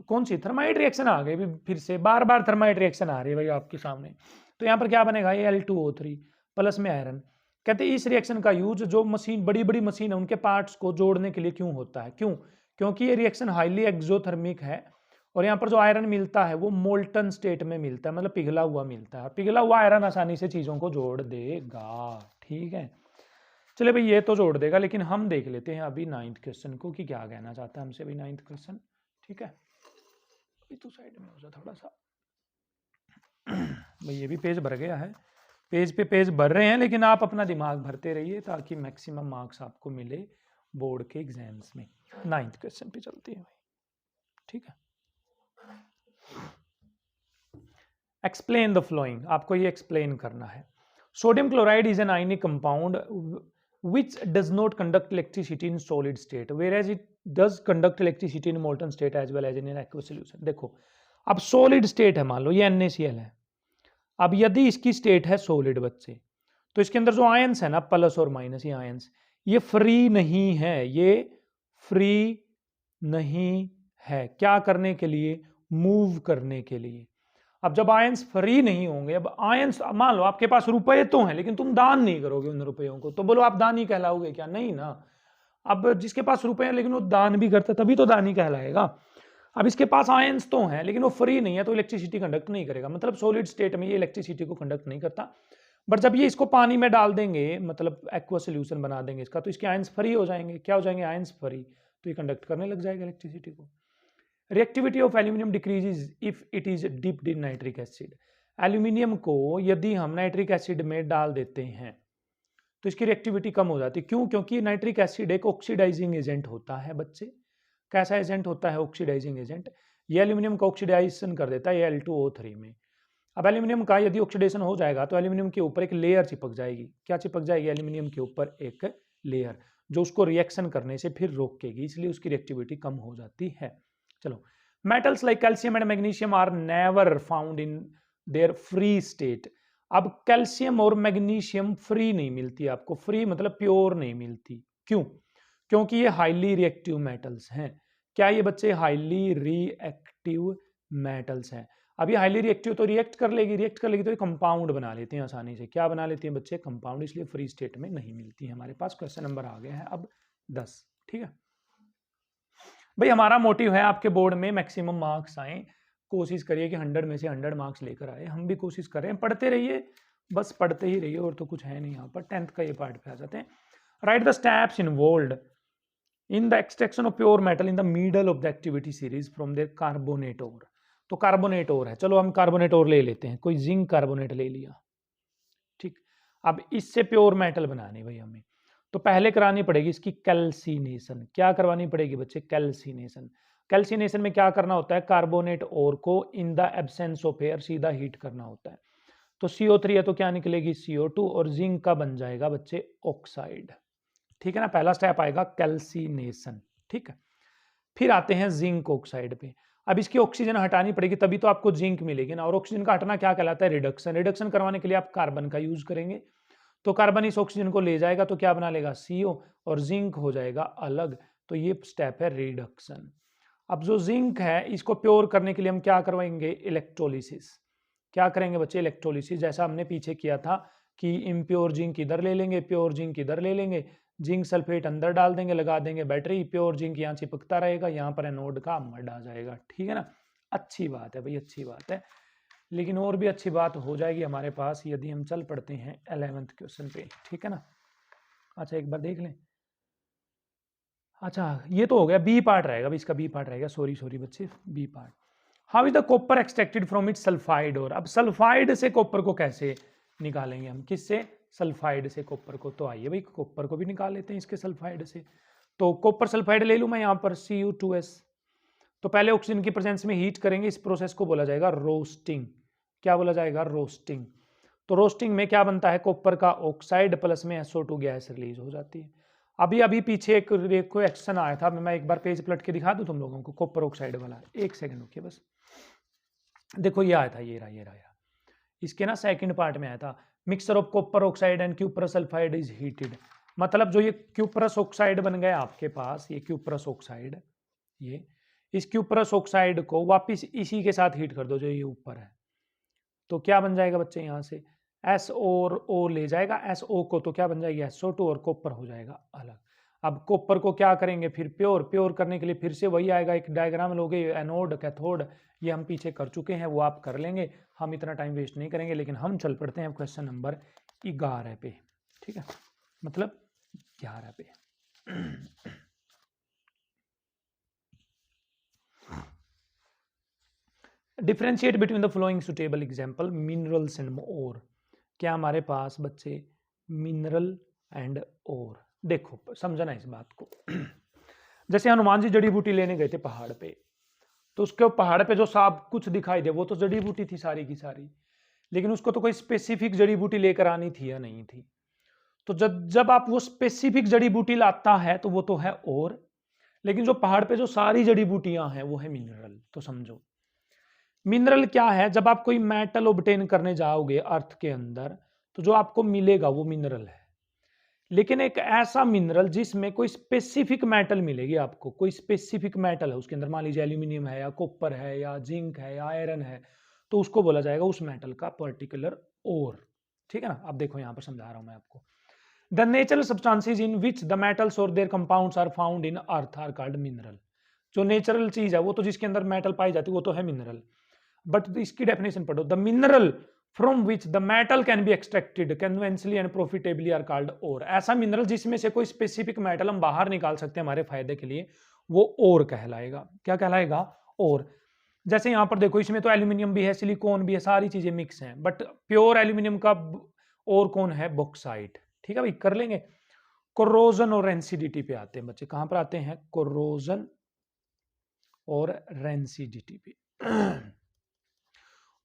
कौन सी? थर्माइट रिएक्शन आ गई फिर से, बार बार थर्माइट रिएक्शन आ रही है भाई आपके सामने। तो यहाँ पर क्या बनेगा? ये Al2O3 प्लस में आयरन। कहते हैं इस रिएक्शन का यूज जो मशीन, बड़ी बड़ी मशीन है, उनके पार्ट्स को जोड़ने के लिए क्यों होता है? क्यों? क्योंकि ये रिएक्शन हाईली एक्सोथर्मिक है, और यहाँ पर जो आयरन मिलता है वो मोल्टन स्टेट में मिलता है, मतलब पिघला हुआ मिलता है। पिघला हुआ आयरन आसानी से चीजों को जोड़ देगा। ठीक है, चले भाई ये तो जोड़ देगा, लेकिन हम देख लेते हैं अभी 9th क्वेश्चन को कि क्या कहना चाहता है हमसे भाई 9th क्वेश्चन। ठीक है, अभी तो साइड में हो जा थोड़ा सा भाई, ये भी पेज भर गया है, पेज पे पेज भर रहे हैं, लेकिन आप अपना दिमाग भरते रहिए ताकि मैक्सिमम मार्क्स आपको मिले बोर्ड के एग्जाम्स में। 9th क्वेश्चन पे चलते हैं भाई। ठीक है, एक्सप्लेन द फ्लोइंग, आपको ये एक्सप्लेन करना है। Sodium chloride is an ionic compound which does not conduct electricity in solid state whereas it does conduct electricity in molten state as well as in an aqueous solution। देखो, अब solid state है, मान लो ये NaCl है। अब यदि इसकी state है सॉलिड बच्चे, तो इसके अंदर जो आयंस है ना, प्लस और माइनस, ये आयंस ये फ्री नहीं है, ये फ्री नहीं है। क्या करने के लिए? मूव करने के लिए। अब जब आयंस फ्री नहीं होंगे, अब आयंस, मान लो आपके पास रुपए तो हैं, लेकिन तुम दान नहीं करोगे उन रुपयों को, तो बोलो आप दानी कहलाओगे क्या? नहीं ना। अब जिसके पास रुपए हैं लेकिन वो दान भी करता तभी तो दानी कहलाएगा। अब इसके पास आयंस तो हैं लेकिन वो फ्री नहीं है, तो इलेक्ट्रिसिटी कंडक्ट नहीं करेगा, मतलब सॉलिड स्टेट में ये इलेक्ट्रिसिटी को कंडक्ट नहीं करता। बट जब ये इसको पानी में डाल देंगे, मतलब एक्वा सोल्यूशन बना देंगे इसका, तो इसके आयंस फ्री हो जाएंगे। क्या हो जाएंगे? आयंस फ्री, तो ये कंडक्ट करने लग जाएगा इलेक्ट्रिसिटी को। Reactivity of aluminium decreases if it is dipped in nitric acid. Aluminium को यदि हम नाइट्रिक एसिड में डाल देते हैं तो इसकी रिएक्टिविटी कम हो जाती है। क्यों? क्योंकि नाइट्रिक एसिड एक ऑक्सीडाइजिंग एजेंट होता है बच्चे। कैसा एजेंट होता है? Oxidising agent. ये एल्यूमिनियम का ऑक्सीडाइजेशन कर देता है Al2O3 में। अब एल्यूमिनियम का यदि ऑक्सीडेशन हो जाएगा तो एल्यूमिनियम के ऊपर एक लेयर चिपक जाएगी। क्या चिपक जाएगी? एल्यूमिनियम के ऊपर एक लेयर, जो उसको रिएक्शन करने से फिर रोकेगी, इसलिए उसकी रिएक्टिविटी कम हो जाती है। चलो, metals like calcium and magnesium are never found in their free state. अब कैल्शियम और मैग्नीशियम फ्री नहीं मिलती आपको, फ्री मतलब प्योर नहीं मिलती। क्यों? क्योंकि ये हाईली रिएक्टिव मेटल्स हैं। क्या ये बच्चे हाईली रिएक्टिव मेटल्स हैं? अब ये हाईली रिएक्टिव तो रिएक्ट कर लेगी तो ये कंपाउंड बना लेते हैं आसानी से। क्या बना लेते हैं बच्चे? कंपाउंड, इसलिए फ्री स्टेट में नहीं मिलती है हमारे पास। क्वेश्चन नंबर आ गया है अब 10। ठीक है भाई, हमारा मोटिव है आपके बोर्ड में मैक्सिमम मार्क्स आए। कोशिश करिए कि 100 में से 100 मार्क्स लेकर आए। हम भी कोशिश कर रहे हैं, पढ़ते रहिए, बस पढ़ते ही रहिए, और तो कुछ है नहीं यहाँ पर। 10th का ये पार्ट पे आ जाते हैं। Write the steps involved in the extraction of pure metal in the middle of the activity series from their carbonate ore. तो कार्बोनेट ओर है, चलो हम कार्बोनेट ओर ले लेते हैं। कोई जिंक कार्बोनेट ले लिया, ठीक। अब इससे प्योर मेटल बनाने भाई हमें, तो पहले करानी पड़ेगी इसकी कैल्सिनेशन। क्या करवानी पड़ेगी बच्चे? कैल्सिनेशन। कैल्सिनेशन में क्या करना होता है? कार्बोनेट ओर को in the absence of air सीधा हीट करना होता है। तो CO3 है तो क्या निकलेगी? CO2, और जिंक का बन जाएगा बच्चे ऑक्साइड। ठीक है ना, पहला स्टेप आएगा कैल्सिनेशन। ठीक है, फिर आते हैं जिंक ऑक्साइड पे। अब इसकी ऑक्सीजन हटानी पड़ेगी तभी तो आपको जिंक मिलेगी ना, और ऑक्सीजन का हटना क्या कहलाता है? रिडक्शन। रिडक्शन करवाने के लिए आप कार्बन का यूज करेंगे, तो कार्बन इस ऑक्सीजन को ले जाएगा तो क्या बना लेगा? CO, और जिंक हो जाएगा अलग। तो ये स्टेप है रिडक्शन। अब जो जिंक है इसको प्योर करने के लिए हम क्या करवाएंगे? इलेक्ट्रोलिसिस। क्या करेंगे बच्चे? इलेक्ट्रोलिसिस। जैसा हमने पीछे किया था कि इम्प्योर जिंक इधर ले लेंगे, प्योर जिंक इधर ले लेंगे, जिंक सल्फेट अंदर डाल देंगे, लगा देंगे बैटरी, प्योर जिंक यहाँ चिपकता रहेगा, यहाँ पर एनोड का मड आ जाएगा। ठीक है ना? अच्छी बात है भाई, अच्छी बात है। लेकिन और भी अच्छी बात हो जाएगी हमारे पास यदि हम चल पड़ते हैं 11th क्वेश्चन पे। ठीक है ना? अच्छा एक बार देख लें। अच्छा ये तो हो गया, बी पार्ट रहेगा, इसका बी पार्ट रहेगा, सॉरी बच्चे, B part. How is the copper extracted from it sulphide ore. अब सल्फाइड से कॉपर को कैसे निकालेंगे हम? किससे? सल्फाइड से कॉपर को। तो आइए भाई कॉपर को भी निकाल लेते हैं इसके सल्फाइड से। तो कॉपर सल्फाइड ले लूँ मैं यहाँ पर Cu2S। तो पहले ऑक्सीजन की प्रेजेंस में हीट करेंगे, इस प्रोसेस को बोला जाएगा रोस्टिंग। क्या बोला जाएगा? रोस्टिंग। तो रोस्टिंग में क्या बनता है? कॉपर का ऑक्साइड प्लस में SO2 गैस रिलीज हो जाती है। अभी अभी पीछे एक क्वेश्चन आया था, मैं एक बार पेज पलट के दिखा दूं तुम लोगों को, कॉपर ऑक्साइड वाला। एक सेकंड रुकिए बस। देखो ये आया था, ये रहा इसके ना सेकंड पार्ट में आया था, mixture of copper oxide and cuprous sulphide is heated. मतलब जो ये क्यूप्रस ऑक्साइड बन गया आपके पास, ये क्यूप्रस ऑक्साइड, ये इस क्यूप्रस ऑक्साइड को वापिस इसी के साथ हीट कर दो जो ये ऊपर है, तो क्या बन जाएगा बच्चे? यहाँ से S और O ले जाएगा SO को, तो क्या बन जाएगी? SO2, और कॉपर हो जाएगा अलग। अब कॉपर को क्या करेंगे फिर? प्योर करने के लिए फिर से वही आएगा, एक डायग्राम लोगे, एनोड कैथोड, ये हम पीछे कर चुके हैं, वो आप कर लेंगे, हम इतना टाइम वेस्ट नहीं करेंगे। लेकिन हम चल पड़ते हैं क्वेश्चन नंबर 11 पे। ठीक है, मतलब 11 पे। Differentiate between the following suitable example minerals and ore. क्या हमारे पास बच्चे मिनरल एंड ओर? देखो समझना इस बात को। जैसे हनुमान जी जड़ी बूटी लेने गए थे पहाड़ पे, तो उसके पहाड़ पे जो सब कुछ दिखाई दे वो तो जड़ी बूटी थी सारी की सारी, लेकिन उसको तो कोई स्पेसिफिक जड़ी बूटी लेकर आनी थी या नहीं थी। तो जब आप वो स्पेसिफिक जड़ी बूटी लाता है तो वो तो है ओर, लेकिन जो पहाड़ पे जो सारी जड़ी बूटियां हैं वो है मिनरल। तो समझो मिनरल क्या है? जब आप कोई मेटल ऑब्टेन करने जाओगे अर्थ के अंदर, तो जो आपको मिलेगा वो मिनरल है। लेकिन एक ऐसा मिनरल जिसमें कोई स्पेसिफिक मेटल मिलेगी आपको, कोई स्पेसिफिक मेटल है उसके अंदर, मान लीजिए एल्यूमिनियम है या कॉपर है या जिंक है या आयरन है, तो उसको बोला जाएगा उस मेटल का पर्टिकुलर ओर। ठीक है ना? अब देखो यहां पर समझा रहा हूं मैं आपको। The natural substances in which the metals और their compounds are found in earth are called mineral. जो नेचुरल चीज है वो तो जिसके अंदर मेटल पाई जाती है वो तो है मिनरल। बट इसकी डेफिनेशन पढ़ो, the mineral from which the metal can be extracted conventionally and profitably are called ore. ऐसा मिनरल जिसमें से कोई स्पेसिफिक मेटल हम बाहर निकाल सकते हैं हमारे फायदे के लिए, वो ओर कहलाएगा। क्या कहलाएगा? ओर। जैसे यहां पर देखो, इसमें तो एल्यूमिनियम भी है, सिलिकॉन भी है, सारी चीजें मिक्स हैं, बट प्योर एल्यूमिनियम का और कौन है? बॉक्साइट। ठीक है भाई, कर लेंगे। कोरोजन और रेंसिडिटी पे आते हैं बच्चे। कहां पर आते हैं? कोरोजन और रेंसिडिटी पे।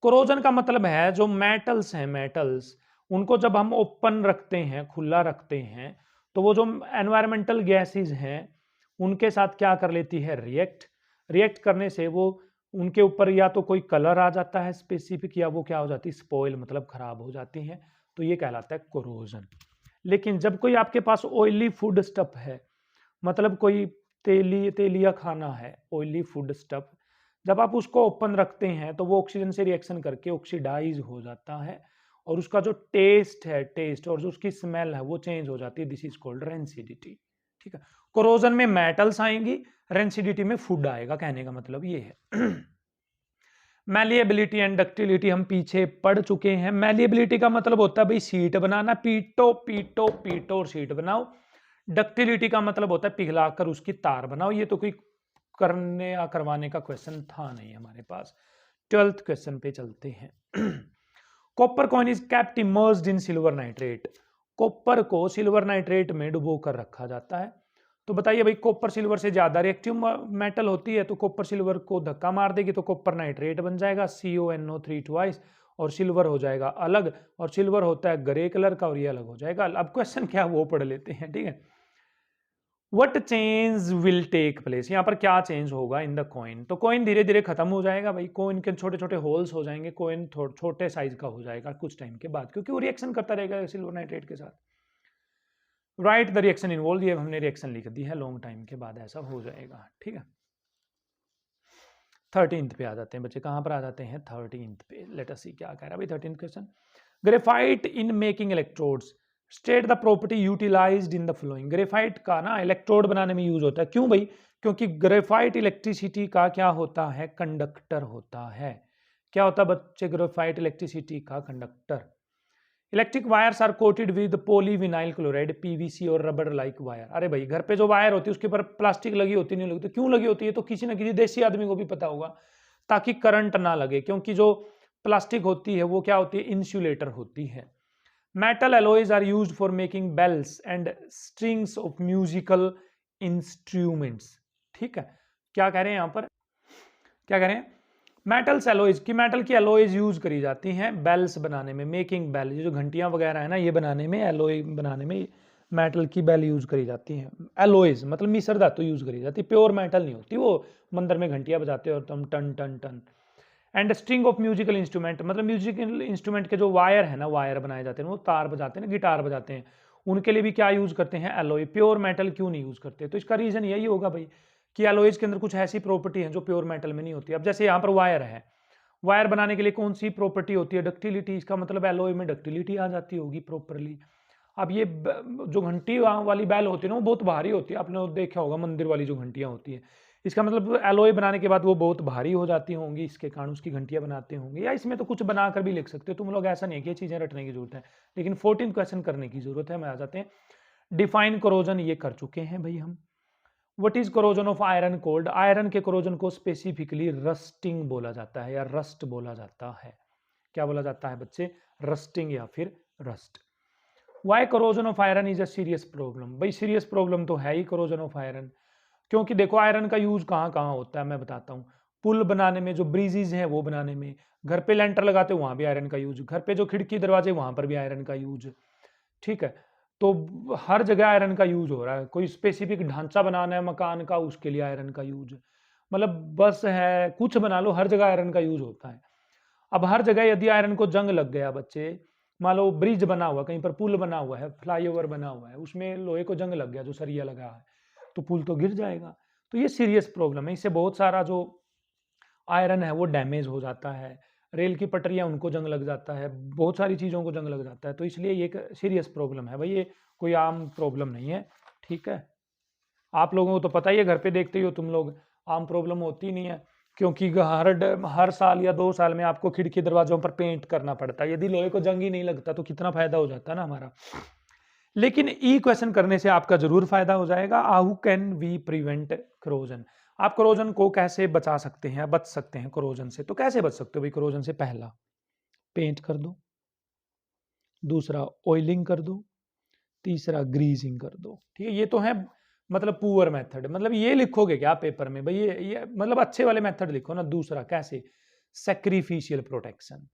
कोरोजन का मतलब है जो मेटल्स हैं, मेटल्स उनको जब हम ओपन रखते हैं, खुला रखते हैं, तो वो जो एनवायरमेंटल गैसेस हैं उनके साथ क्या कर लेती है? रिएक्ट करने से वो उनके ऊपर या तो कोई कलर आ जाता है स्पेसिफिक, या वो क्या हो जाती है? स्पॉइल, मतलब खराब हो जाती है। तो ये कहलाता है कोरोजन। लेकिन जब कोई आपके पास ऑयली फूड स्टफ है, मतलब कोई तेलिया खाना है, ऑयली फूड स्टफ, जब आप उसको ओपन रखते हैं तो वो ऑक्सीजन से रिएक्शन करके ऑक्सीडाइज हो जाता है, और उसका जो टेस्ट है, टेस्ट और जो उसकी स्मेल है वो चेंज हो जाती है। This is called rancidity. ठीक है, कोरोजन में मेटल्स आएंगी, रेंसिडिटी में फूड आएगा, कहने का मतलब ये है। मैलिएबिलिटी एंड डक्टिलिटी हम पीछे पढ़ चुके हैं। मैलिएबिलिटी का मतलब होता है भाई सीट बनाना, पीटो पीटो पीटो और सीट बनाओ। डक्टिलिटी का मतलब होता है पिघलाकर उसकी तार बनाओ। ये तो कोई करने या करवाने का क्वेश्चन था नहीं हमारे पास। 12th क्वेश्चन पे चलते हैं। Copper coin is kept emerged in silver nitrate. Copper को सिल्वर नाइट्रेट में डुबो कर रखा जाता है। तो बताइए भाई, कॉपर सिल्वर से ज्यादा रिएक्टिव मेटल होती है, तो कॉपर सिल्वर को धक्का मार देगी तो कॉपर नाइट्रेट बन जाएगा, CONO3 ट्वाइस, और सिल्वर हो जाएगा अलग, और सिल्वर होता है ग्रे कलर का और ये अलग हो जाएगा। अब क्वेश्चन क्या वो पढ़ लेते हैं। ठीक है, what change will take place, यहाँ पर क्या चेंज होगा इन द कॉइन। तो कॉइन धीरे धीरे खत्म हो जाएगा भाई, कॉइन के छोटे छोटे होल्स हो जाएंगे, कॉइन छोटे साइज का हो जाएगा कुछ टाइम के बाद, क्योंकि वो रिएक्शन करता रहेगा सिल्वर नाइट्रेट के साथ। राइट द रिएक्शन इन्वॉल्व, ये हमने रिएक्शन लिख दी है, लॉन्ग टाइम के बाद ऐसा हो जाएगा। ठीक है, 13th पे आ जाते हैं बच्चे, कहाँ पर आ जाते हैं 13th पे। लेट अस सी क्या कह रहा है भाई 13th question. Graphite in making electrodes state the property utilised in the flowing. Graphite का ना इलेक्ट्रोड बनाने में यूज होता है, क्यों भाई? क्योंकि ग्रेफाइट इलेक्ट्रिसिटी का क्या होता है? कंडक्टर होता है। क्या होता है बच्चे? ग्रेफाइट इलेक्ट्रिसिटी का conductor. Electric wires are coated with polyvinyl chloride, PVC और रबर लाइक वायर। अरे भाई घर पे जो वायर होती है उसके ऊपर प्लास्टिक लगी होती नहीं लगती, क्यों लगी होती है? तो किसी ना किसी देसी आदमी को भी पता होगा, ताकि करंट ना लगे, क्योंकि जो प्लास्टिक होती है वो क्या होती है? इंसुलेटर होती है। Metal alloys are used for making bells and strings of musical instruments. ठीक है, क्या कह रहे हैं यहां पर? क्या कह रहे हैं? मेटल्स एलॉयज की, मेटल की एलॉयज यूज करी जाती हैं बेल्स बनाने में, मेकिंग बेल, ये जो घंटियां वगैरह है ना, ये बनाने में, एलॉय बनाने में मेटल की बेल यूज करी जाती हैं। एलॉयज मतलब मिश्र धातु यूज करी जाती है, प्योर मेटल नहीं होती। वो मंदिर में घंटियां बजाते हो तुम, टन टन टन। And string of musical instrument, मतलब म्यूजिकल इंस्ट्रूमेंट के जो वायर है ना, वायर बनाए जाते हैं, वो तार बजाते हैं ना, गिटार बजाते हैं, उनके लिए भी क्या यूज करते हैं? एलॉय। प्योर मेटल क्यों नहीं यूज करते? तो इसका रीजन यही होगा भाई कि एलॉयज के अंदर कुछ ऐसी प्रॉपर्टी है जो प्योर मेटल में नहीं होती। अब जैसे यहाँ पर वायर है, वायर बनाने के लिए कौन सी प्रॉपर्टी होती है? डक्टिलिटी। इसका मतलब एलॉय में डक्टिलिटी आ जाती होगी प्रॉपरली। अब ये जो घंटी वाली बैल होती है ना, वो बहुत भारी होती है, आपने देखा होगा मंदिर वाली जो घंटियां होती है, इसका मतलब एलॉय बनाने के बाद वो बहुत भारी हो जाती होंगी, इसके कारण उसकी घंटियां बनाते होंगे। या इसमें तो कुछ बनाकर भी लिख सकते हो तुम लोग, ऐसा नहीं है कि ये चीजें रटने की जरूरत है, लेकिन 14 क्वेश्चन करने की जरूरत है। हम आ जाते हैं डिफाइन कोरोजन, ये कर चुके हैं भाई हम। What is corrosion of iron cold? Iron के कोरोजन को स्पेसिफिकली रस्टिंग बोला जाता है या रस्ट बोला जाता है। क्या बोला जाता है बच्चे? रस्टिंग या फिर rust. Why corrosion of iron is a serious problem? भाई सीरियस प्रॉब्लम तो है ही कोरोजन ऑफ आयरन, क्योंकि देखो आयरन का यूज कहाँ कहाँ होता है मैं बताता हूँ। पुल बनाने में, जो ब्रिजेज हैं वो बनाने में, घर पे लेंटर लगाते हो वहां भी आयरन का यूज, घर पे जो खिड़की दरवाजे वहां पर भी आयरन का यूज। ठीक है, तो हर जगह आयरन का यूज हो रहा है। कोई स्पेसिफिक ढांचा बनाना है मकान का, उसके लिए आयरन का यूज, मतलब बस है, कुछ बना लो, हर जगह आयरन का यूज होता है। अब हर जगह यदि आयरन को जंग लग गया बच्चे, मान लो ब्रिज बना हुआ, कहीं पर पुल बना हुआ है, फ्लाईओवर बना हुआ है, उसमें लोहे को जंग लग गया, जो सरिया लगा है, तो पुल तो गिर जाएगा। तो ये सीरियस प्रॉब्लम है, इससे बहुत सारा जो आयरन है वो डैमेज हो जाता है, रेल की पटरियां उनको जंग लग जाता है, बहुत सारी चीज़ों को जंग लग जाता है। तो इसलिए ये एक सीरियस प्रॉब्लम है भाई, ये कोई आम प्रॉब्लम नहीं है। ठीक है, आप लोगों को तो पता ही है, घर पे देखते ही हो तुम लोग, आम प्रॉब्लम होती नहीं है, क्योंकि हर साल या 2 साल में आपको खिड़की दरवाजों पर पेंट करना पड़ता है। यदि लोहे को जंग ही नहीं लगता तो कितना फायदा हो जाता है ना हमारा। लेकिन ई क्वेश्चन करने से आपका जरूर फायदा हो जाएगा। How can we prevent corrosion? आप कोरोजन को कैसे बचा सकते हैं, बच सकते हैं कोरोजन से? तो कैसे बच सकते हो भाई कोरोजन से? पहला, पेंट कर दो। दूसरा, ऑयलिंग कर दो। तीसरा, ग्रीजिंग कर दो। ठीक है, ये तो है मतलब पुअर मेथड, मतलब ये लिखोगे क्या पेपर में भाई? ये मतलब अच्छे वाले मेथड लिखो ना। दूसरा कैसे? Sacrificial protection.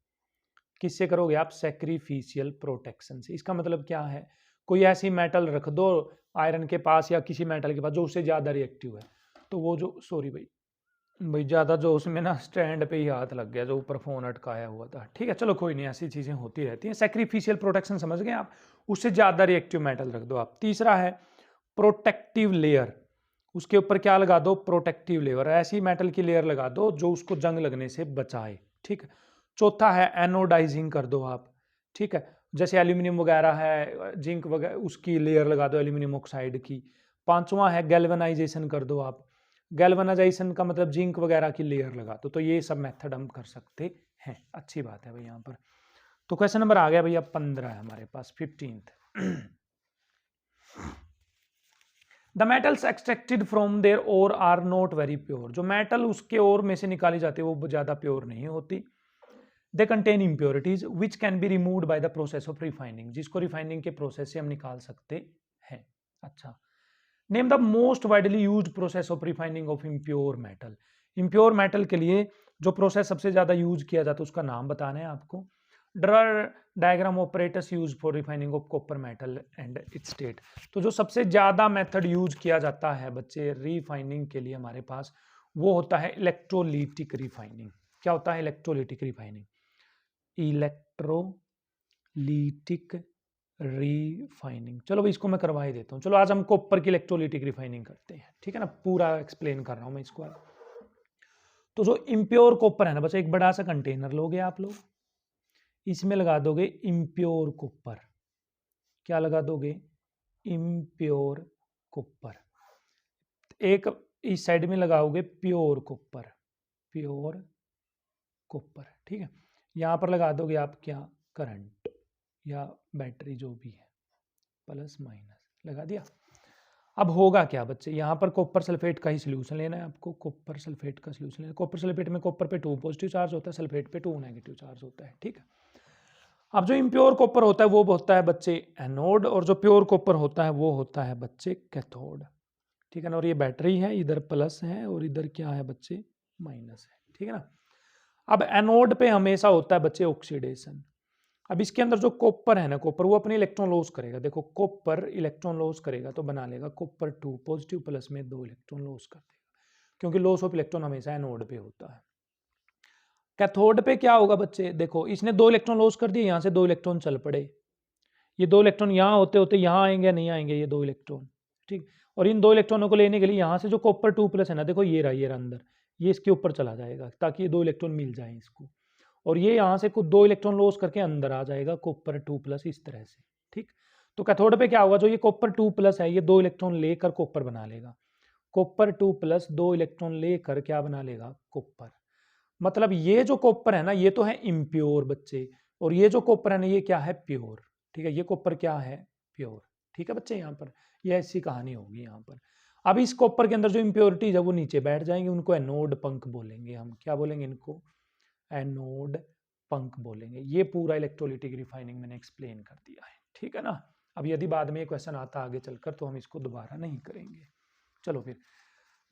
किससे करोगे आप? सैक्रिफिशियल प्रोटेक्शन से। इसका मतलब क्या है? कोई ऐसी मेटल रख दो आयरन के पास या किसी मेटल के पास जो उससे ज्यादा रिएक्टिव है, तो वो जो, सॉरी भाई ज्यादा जो उसमें ना स्टैंड पे ही हाथ लग गया, जो ऊपर फोन अटकाया हुआ था। ठीक है, चलो कोई नहीं, ऐसी चीजें होती रहती हैं। सैक्रिफिशियल प्रोटेक्शन समझ गए आप? उससे ज्यादा रिएक्टिव मेटल रख दो आप। तीसरा है प्रोटेक्टिव लेयर, उसके ऊपर क्या लगा दो? प्रोटेक्टिव लेयर, ऐसी मेटल की लेयर लगा दो जो उसको जंग लगने से बचाए। ठीक है। चौथा है एनोडाइजिंग कर दो आप। ठीक है, जैसे एल्यूमिनियम वगैरह है, जिंक वगैरह, उसकी लेयर लगा दो एल्यूमिनियम ऑक्साइड की। पांचवा है गैल्वेनाइजेशन कर दो आप। गैल्वेनाइजेशन का मतलब जिंक वगैरह की लेयर लगा दो। तो ये सब मेथड हम कर सकते हैं। अच्छी बात है भाई यहाँ पर। तो क्वेश्चन नंबर आ गया भैया 15 है हमारे पास, 15th। The metals extracted from their ore are not very pure. जो मेटल उसके ओर में से निकाली जाती है वो ज्यादा प्योर नहीं होती। They contain impurities which can be removed by the process of refining, जिसको रिफाइनिंग के प्रोसेस से हम निकाल सकते हैं। अच्छा, name the most widely used process of refining of impure metal. Impure metal के लिए जो प्रोसेस सबसे ज्यादा यूज किया जाता है उसका नाम बताना है आपको। Draw diagram operators use for refining of copper metal and it's state. तो जो सबसे ज़्यादा मेथड यूज किया जाता है बच्चे रिफाइनिंग के लिए हमारे पास, वो होता है इलेक्ट्रोलिटिक रिफाइनिंग। क्या होता है इलेक्ट्रोलिटिक रिफाइनिंग? Electrolytic refining. चलो भाई इसको मैं करवा ही देता हूँ। चलो आज हम कॉपर की इलेक्ट्रोलिटिक रिफाइनिंग करते हैं, ठीक है ना, पूरा एक्सप्लेन कर रहा हूँ मैं इसको। तो जो इम्प्योर कॉपर है ना बच्चे, एक बड़ा सा कंटेनर लोगे आप लोग, इसमें लगा दोगे इम्प्योर कॉपर। क्या लगा दोगे? Impure copper. एक इस साइड में लगाओगे प्योर कॉपर, प्योर कॉपर, ठीक है। यहाँ पर लगा दोगे आप क्या? करंट या बैटरी जो भी है, प्लस माइनस लगा दिया। अब होगा क्या बच्चे, यहाँ पर कॉपर सल्फेट का ही सोल्यूशन लेना है आपको। कॉपर सल्फेट का सोल्यूशन लेना है। कॉपर सल्फेट में कॉपर पे 2 पॉजिटिव चार्ज होता है, सल्फेट पे 2 नेगेटिव चार्ज होता है, ठीक है। अब जो इम्प्योर कॉपर होता है वो होता है बच्चे एनोड, और जो प्योर कॉपर होता है वो होता है बच्चे कैथोड, ठीक है ना। और ये बैटरी है, इधर प्लस है और इधर क्या है बच्चे? माइनस है, ठीक है ना। अब एनोड पे हमेशा होता है बच्चे ऑक्सीडेशन। अब इसके अंदर जो कॉपर है ना, कॉपर वो अपने इलेक्ट्रॉन लॉस करेगा। देखो कॉपर इलेक्ट्रॉन लॉस करेगा तो बना लेगा कॉपर 2 पॉजिटिव प्लस में 2 इलेक्ट्रॉन लॉस कर देगा, क्योंकि लॉस ऑफ इलेक्ट्रॉन हमेशा एनोड पे होता है। कैथोड पे क्या होगा बच्चे? देखो इसने 2 इलेक्ट्रॉन लॉस कर दिए, यहाँ से 2 इलेक्ट्रॉन चल पड़े। ये 2 इलेक्ट्रॉन यहाँ होते होते यहाँ आएंगे, नहीं आएंगे ये 2 इलेक्ट्रॉन, ठीक। और इन 2 इलेक्ट्रॉनों को लेने के लिए यहाँ से जो कॉपर 2 प्लस है ना, देखो ये रहा अंदर, ये इसके ऊपर चला जाएगा ताकि ये 2 इलेक्ट्रॉन मिल जाए इसको। और ये यहाँ से कुछ 2 इलेक्ट्रॉन लॉस करके अंदर आ जाएगा कॉपर 2 प्लस, इस तरह से, ठीक। तो कैथोड पे क्या होगा? जो ये कॉपर 2 प्लस है, ये 2 इलेक्ट्रॉन लेकर कॉपर बना लेगा। कॉपर 2 प्लस 2 इलेक्ट्रॉन लेकर क्या बना लेगा? कॉपर। मतलब ये जो कॉपर है ना, ये तो है इम्प्योर बच्चे, और ये जो कॉपर है ना, ये क्या है? प्योर, ठीक है। ये कॉपर क्या है? प्योर, ठीक है बच्चे। यहाँ पर ये ऐसी कहानी होगी यहाँ पर। अब इस कॉपर के अंदर जो इम्प्योरिटीज है वो नीचे बैठ जाएंगे, उनको एनोड पंख बोलेंगे हम। क्या बोलेंगे इनको? एनोड पंख बोलेंगे। ये पूरा इलेक्ट्रोलिटिक रिफाइनिंग मैंने एक्सप्लेन कर दिया है, ठीक है ना। अब यदि बाद में ये क्वेश्चन आता आगे चलकर तो हम इसको दोबारा नहीं करेंगे। चलो फिर,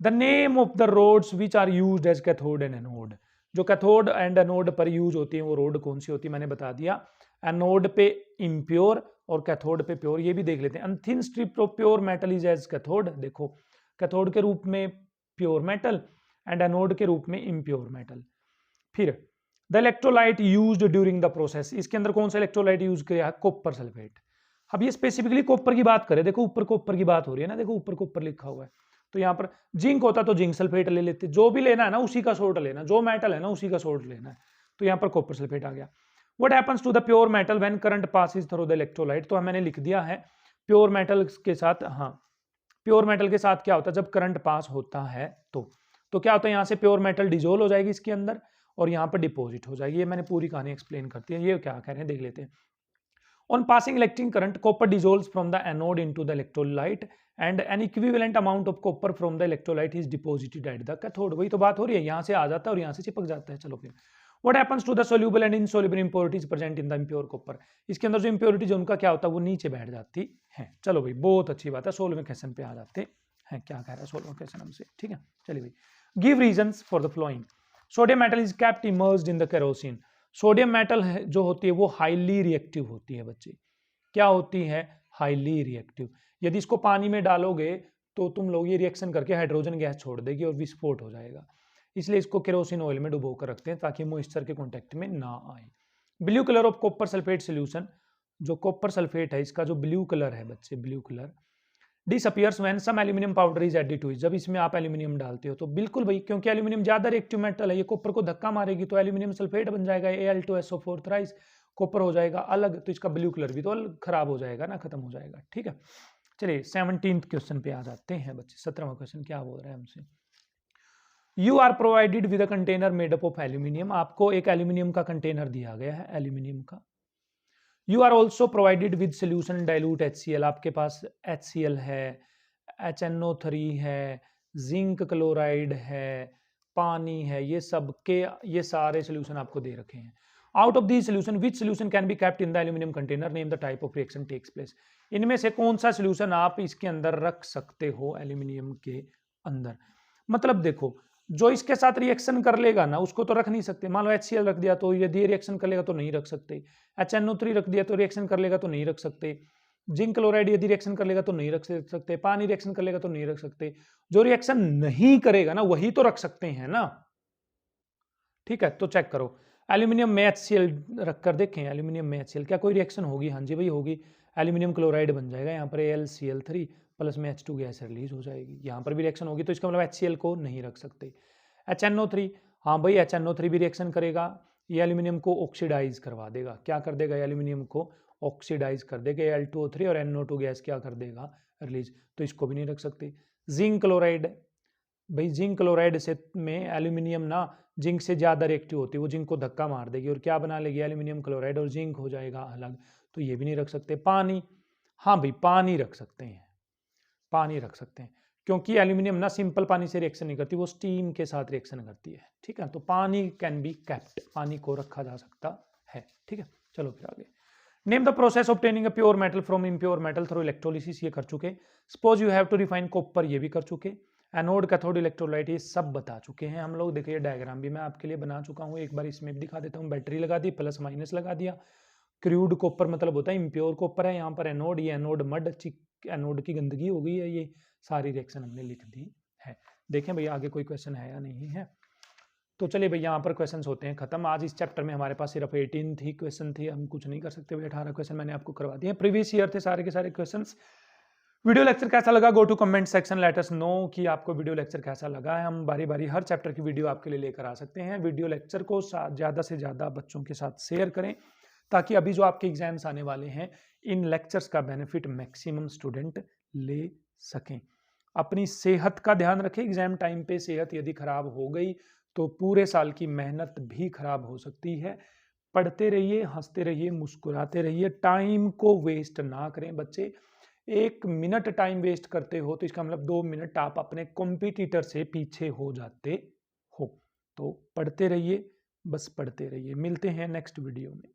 the name of the rods which are used as cathode and anode. जो कैथोड एंड एनोड पर यूज होती है वो रोड कौन सी होती है मैंने बता दिया। एनोड पे इम्प्योर और कैथोड पे प्योर। ये भी देख लेते हैं। Thin strip of pure metal is as cathode. देखो कैथोड के रूप में प्योर मेटल एंड एनोड के रूप में इम्प्योर मेटल। फिर the electrolyte used during the process. इसके अंदर कौन सा इलेक्ट्रोलाइट यूज किया? Copper sulphate. अब ये स्पेसिफिकली कॉपर की बात करें, देखो ऊपर कॉपर की बात हो रही है ना, देखो ऊपर कॉपर लिखा हुआ है। तो यहाँ पर जिंक होता तो जिंक सल्फेट ले लेते। जो भी लेना है ना उसी का सोर्ट लेना, जो मेटल है ना उसी का सोर्ट लेना है। तो यहाँ पर कॉपर सल्फेट आ गया। What happens to the pure metal when current passes through the electrolyte. तो मैंने लिख दिया है प्योर मेटल के साथ, हाँ प्योर मेटल के साथ क्या होता है जब करंट पास होता है तो क्या होता है? यहाँ से प्योर मेटल डिजोल्व हो जाएगी इसके अंदर और यहाँ पर डिपॉजिट हो जाएगी। ये मैंने पूरी कहानी एक्सप्लेन करती है। ये क्या कह रहे हैं देख लेते हैं। On passing electric current, copper dissolves from the anode into the electrolyte and an equivalent amount of copper from the electrolyte is deposited at the cathode। वही तो बात हो रही है, यहाँ से आ जाता है और यहाँ से चिपक जाता है। चलो फिर, what happens to the soluble and insoluble impurities present in the impure copper। इसके अंदर जो impurities है उनका क्या होता है? वो नीचे बैठ जाती है। चलो भाई बहुत अच्छी बात है, 16वें क्वेश्चन पे आ जाते हैं। क्या कह रहा है 16वां क्वेश्चन हमसे, ठीक है। चलिए भाई, give reasons for the flowing. Sodium metal is kept emerged in the kerosene. Sodium metal जो होती है वो हाईली रिएक्टिव होती है बच्चे। क्या होती है? Highly reactive. यदि इसको पानी में डालोगे तो तुम लोग ये रिएक्शन करके हाइड्रोजन गैस छोड़ देगी और विस्फोट हो जाएगा। इसलिए इसको केरोसिन ऑयल में डुबो कर रखते हैं ताकि मॉइस्चर के कांटेक्ट में ना आए। Blue colour of copper sulphate solution. जो कॉपर सल्फेट है इसका जो ब्लू कलर है बच्चे, blue colour disappears when some aluminium powder is added to it. जब इसमें आप एल्यूमिनियम डालते हो तो बिल्कुल भाई, क्योंकि एल्यूमिनियम ज्यादा रिएक्टिव मेटल है, ये कॉपर को धक्का मारेगी तो एल्यूमिनियम सल्फेट बन जाएगा, Al2SO4 थ्राइस। कॉपर हो जाएगा अलग, तो इसका ब्लू कलर भी तो खराब हो जाएगा ना, खत्म हो जाएगा, ठीक है। चलिए 17th क्वेश्चन पे आ जाते हैं बच्चे। 17वां क्वेश्चन क्या बोल रहा है हमसे। You are provided with a container made up of aluminium. आपको एक एल्यूमिनियम का कंटेनर दिया गया है, एल्यूमिनियम का। You are also provided with solution dilute HCl। आपके पास HCl है, HNO3 है, जिंक क्लोराइड है, पानी है, ये सब के ये सारे सोल्यूशन आपको दे रखे हैं। Out of the solution which solution can be kept in the aluminium container, name the type of reaction takes place. इनमें से कौन सा सोल्यूशन आप इसके अंदर रख सकते हो एल्यूमिनियम के अंदर। मतलब देखो जो इसके साथ रिएक्शन कर लेगा ना उसको तो रख नहीं सकते। मान लो HCl रख दिया तो यदि रिएक्शन कर लेगा तो नहीं रख सकते। HNO3 रख दिया तो रिएक्शन कर लेगा तो नहीं रख सकते। जिंक क्लोराइड यदि रिएक्शन कर लेगा तो नहीं रख सकते। पानी रिएक्शन कर लेगा तो नहीं रख सकते। जो रिएक्शन नहीं करेगा ना वही तो रख सकते हैं ना। ठीक है, तो चेक करो एल्यूमिनियम में HCl रख कर देखें, एल्यूमिनियम में HCl क्या कोई रिएक्शन होगी? हाँ जी भाई होगी। एल्यूमिनियम क्लोराइड बन जाएगा, यहाँ पर AlCl3 प्लस में H2 गैस रिलीज हो जाएगी। यहाँ पर भी रिएक्शन होगी तो इसका मतलब HCl को नहीं रख सकते। HNO3, हाँ भाई HNO3 भी रिएक्शन करेगा, ये एल्यूमिनियम को ऑक्सीडाइज करवा देगा। क्या कर देगा? एल्यूमिनियम को ऑक्सीडाइज कर देगा। Al2O3 और NO2 गैस क्या कर देगा? रिलीज, तो इसको भी नहीं रख सकते। जिंक क्लोराइड, भाई जिंक क्लोराइड से में एल्यूमिनियम ना जिंक से ज़्यादा रिएक्टिव होती है, वो जिंक को धक्का मार देगी और क्या बना लेगी? एल्यूमिनियम क्लोराइड, और जिंक हो जाएगा अलग, तो ये भी नहीं रख सकते। पानी, हाँ भाई पानी रख सकते हैं, पानी रख सकते हैं क्योंकि एल्यूमिनियम ना सिंपल पानी से रिएक्शन नहीं करती, वो स्टीम के साथ रिएक्शन करती है। ठीक है, तो पानी कैन बी कैप्ट, पानी को रखा जा सकता है। ठीक है, चलो फिर आगे। Name the process obtaining a pure metal from impure metal through electrolysis, ये कर चुके। Suppose you have to refine copper, ये भी कर चुके। एनोड, कैथोड, इलेक्ट्रोलाइट, ये सब बता चुके हैं हम लोग। देखिए डायग्राम भी मैं आपके लिए बना चुका हूँ, एक बार इसमें भी दिखा देता हूँ। बैटरी लगा दी, प्लस माइनस लगा दिया। क्रूड कॉपर मतलब होता है इम्प्योर कॉपर है। यहाँ पर एनोड, ये एनोड मड, एनोड की गंदगी हो गई है, ये सारी रिएक्शन हमने लिख दी है। देखें भैया आगे कोई क्वेश्चन है या नहीं है। तो चलिए भैया यहाँ पर क्वेश्चंस होते हैं खत्म। आज इस चैप्टर में हमारे पास सिर्फ 18 थी क्वेश्चन थी, हम कुछ नहीं कर सकते भाई। 18 क्वेश्चन मैंने आपको करवा दिए, प्रीवियस ईयर थे सारे के सारे क्वेश्चंस। वीडियो लेक्चर कैसा लगा? Go to comment section, let us know कि आपको वीडियो लेक्चर कैसा लगा है। हम बारी बारी हर चैप्टर की वीडियो आपके लिए लेकर आ सकते हैं। वीडियो लेक्चर को ज़्यादा से ज़्यादा बच्चों के साथ शेयर करें ताकि अभी जो आपके एग्जाम्स आने वाले हैं इन लेक्चर्स का बेनिफिट मैक्सिमम स्टूडेंट ले सकें। अपनी सेहत का ध्यान रखें, एग्जाम टाइम पे सेहत यदि खराब हो गई तो पूरे साल की मेहनत भी खराब हो सकती है। पढ़ते रहिए, हंसते रहिए, मुस्कुराते रहिए, टाइम को वेस्ट ना करें बच्चे। 1 मिनट टाइम वेस्ट करते हो तो इसका मतलब 2 मिनट आप अपने कॉम्पिटिटर से पीछे हो जाते हो। तो पढ़ते रहिए, बस पढ़ते रहिए। मिलते हैं नेक्स्ट वीडियो में।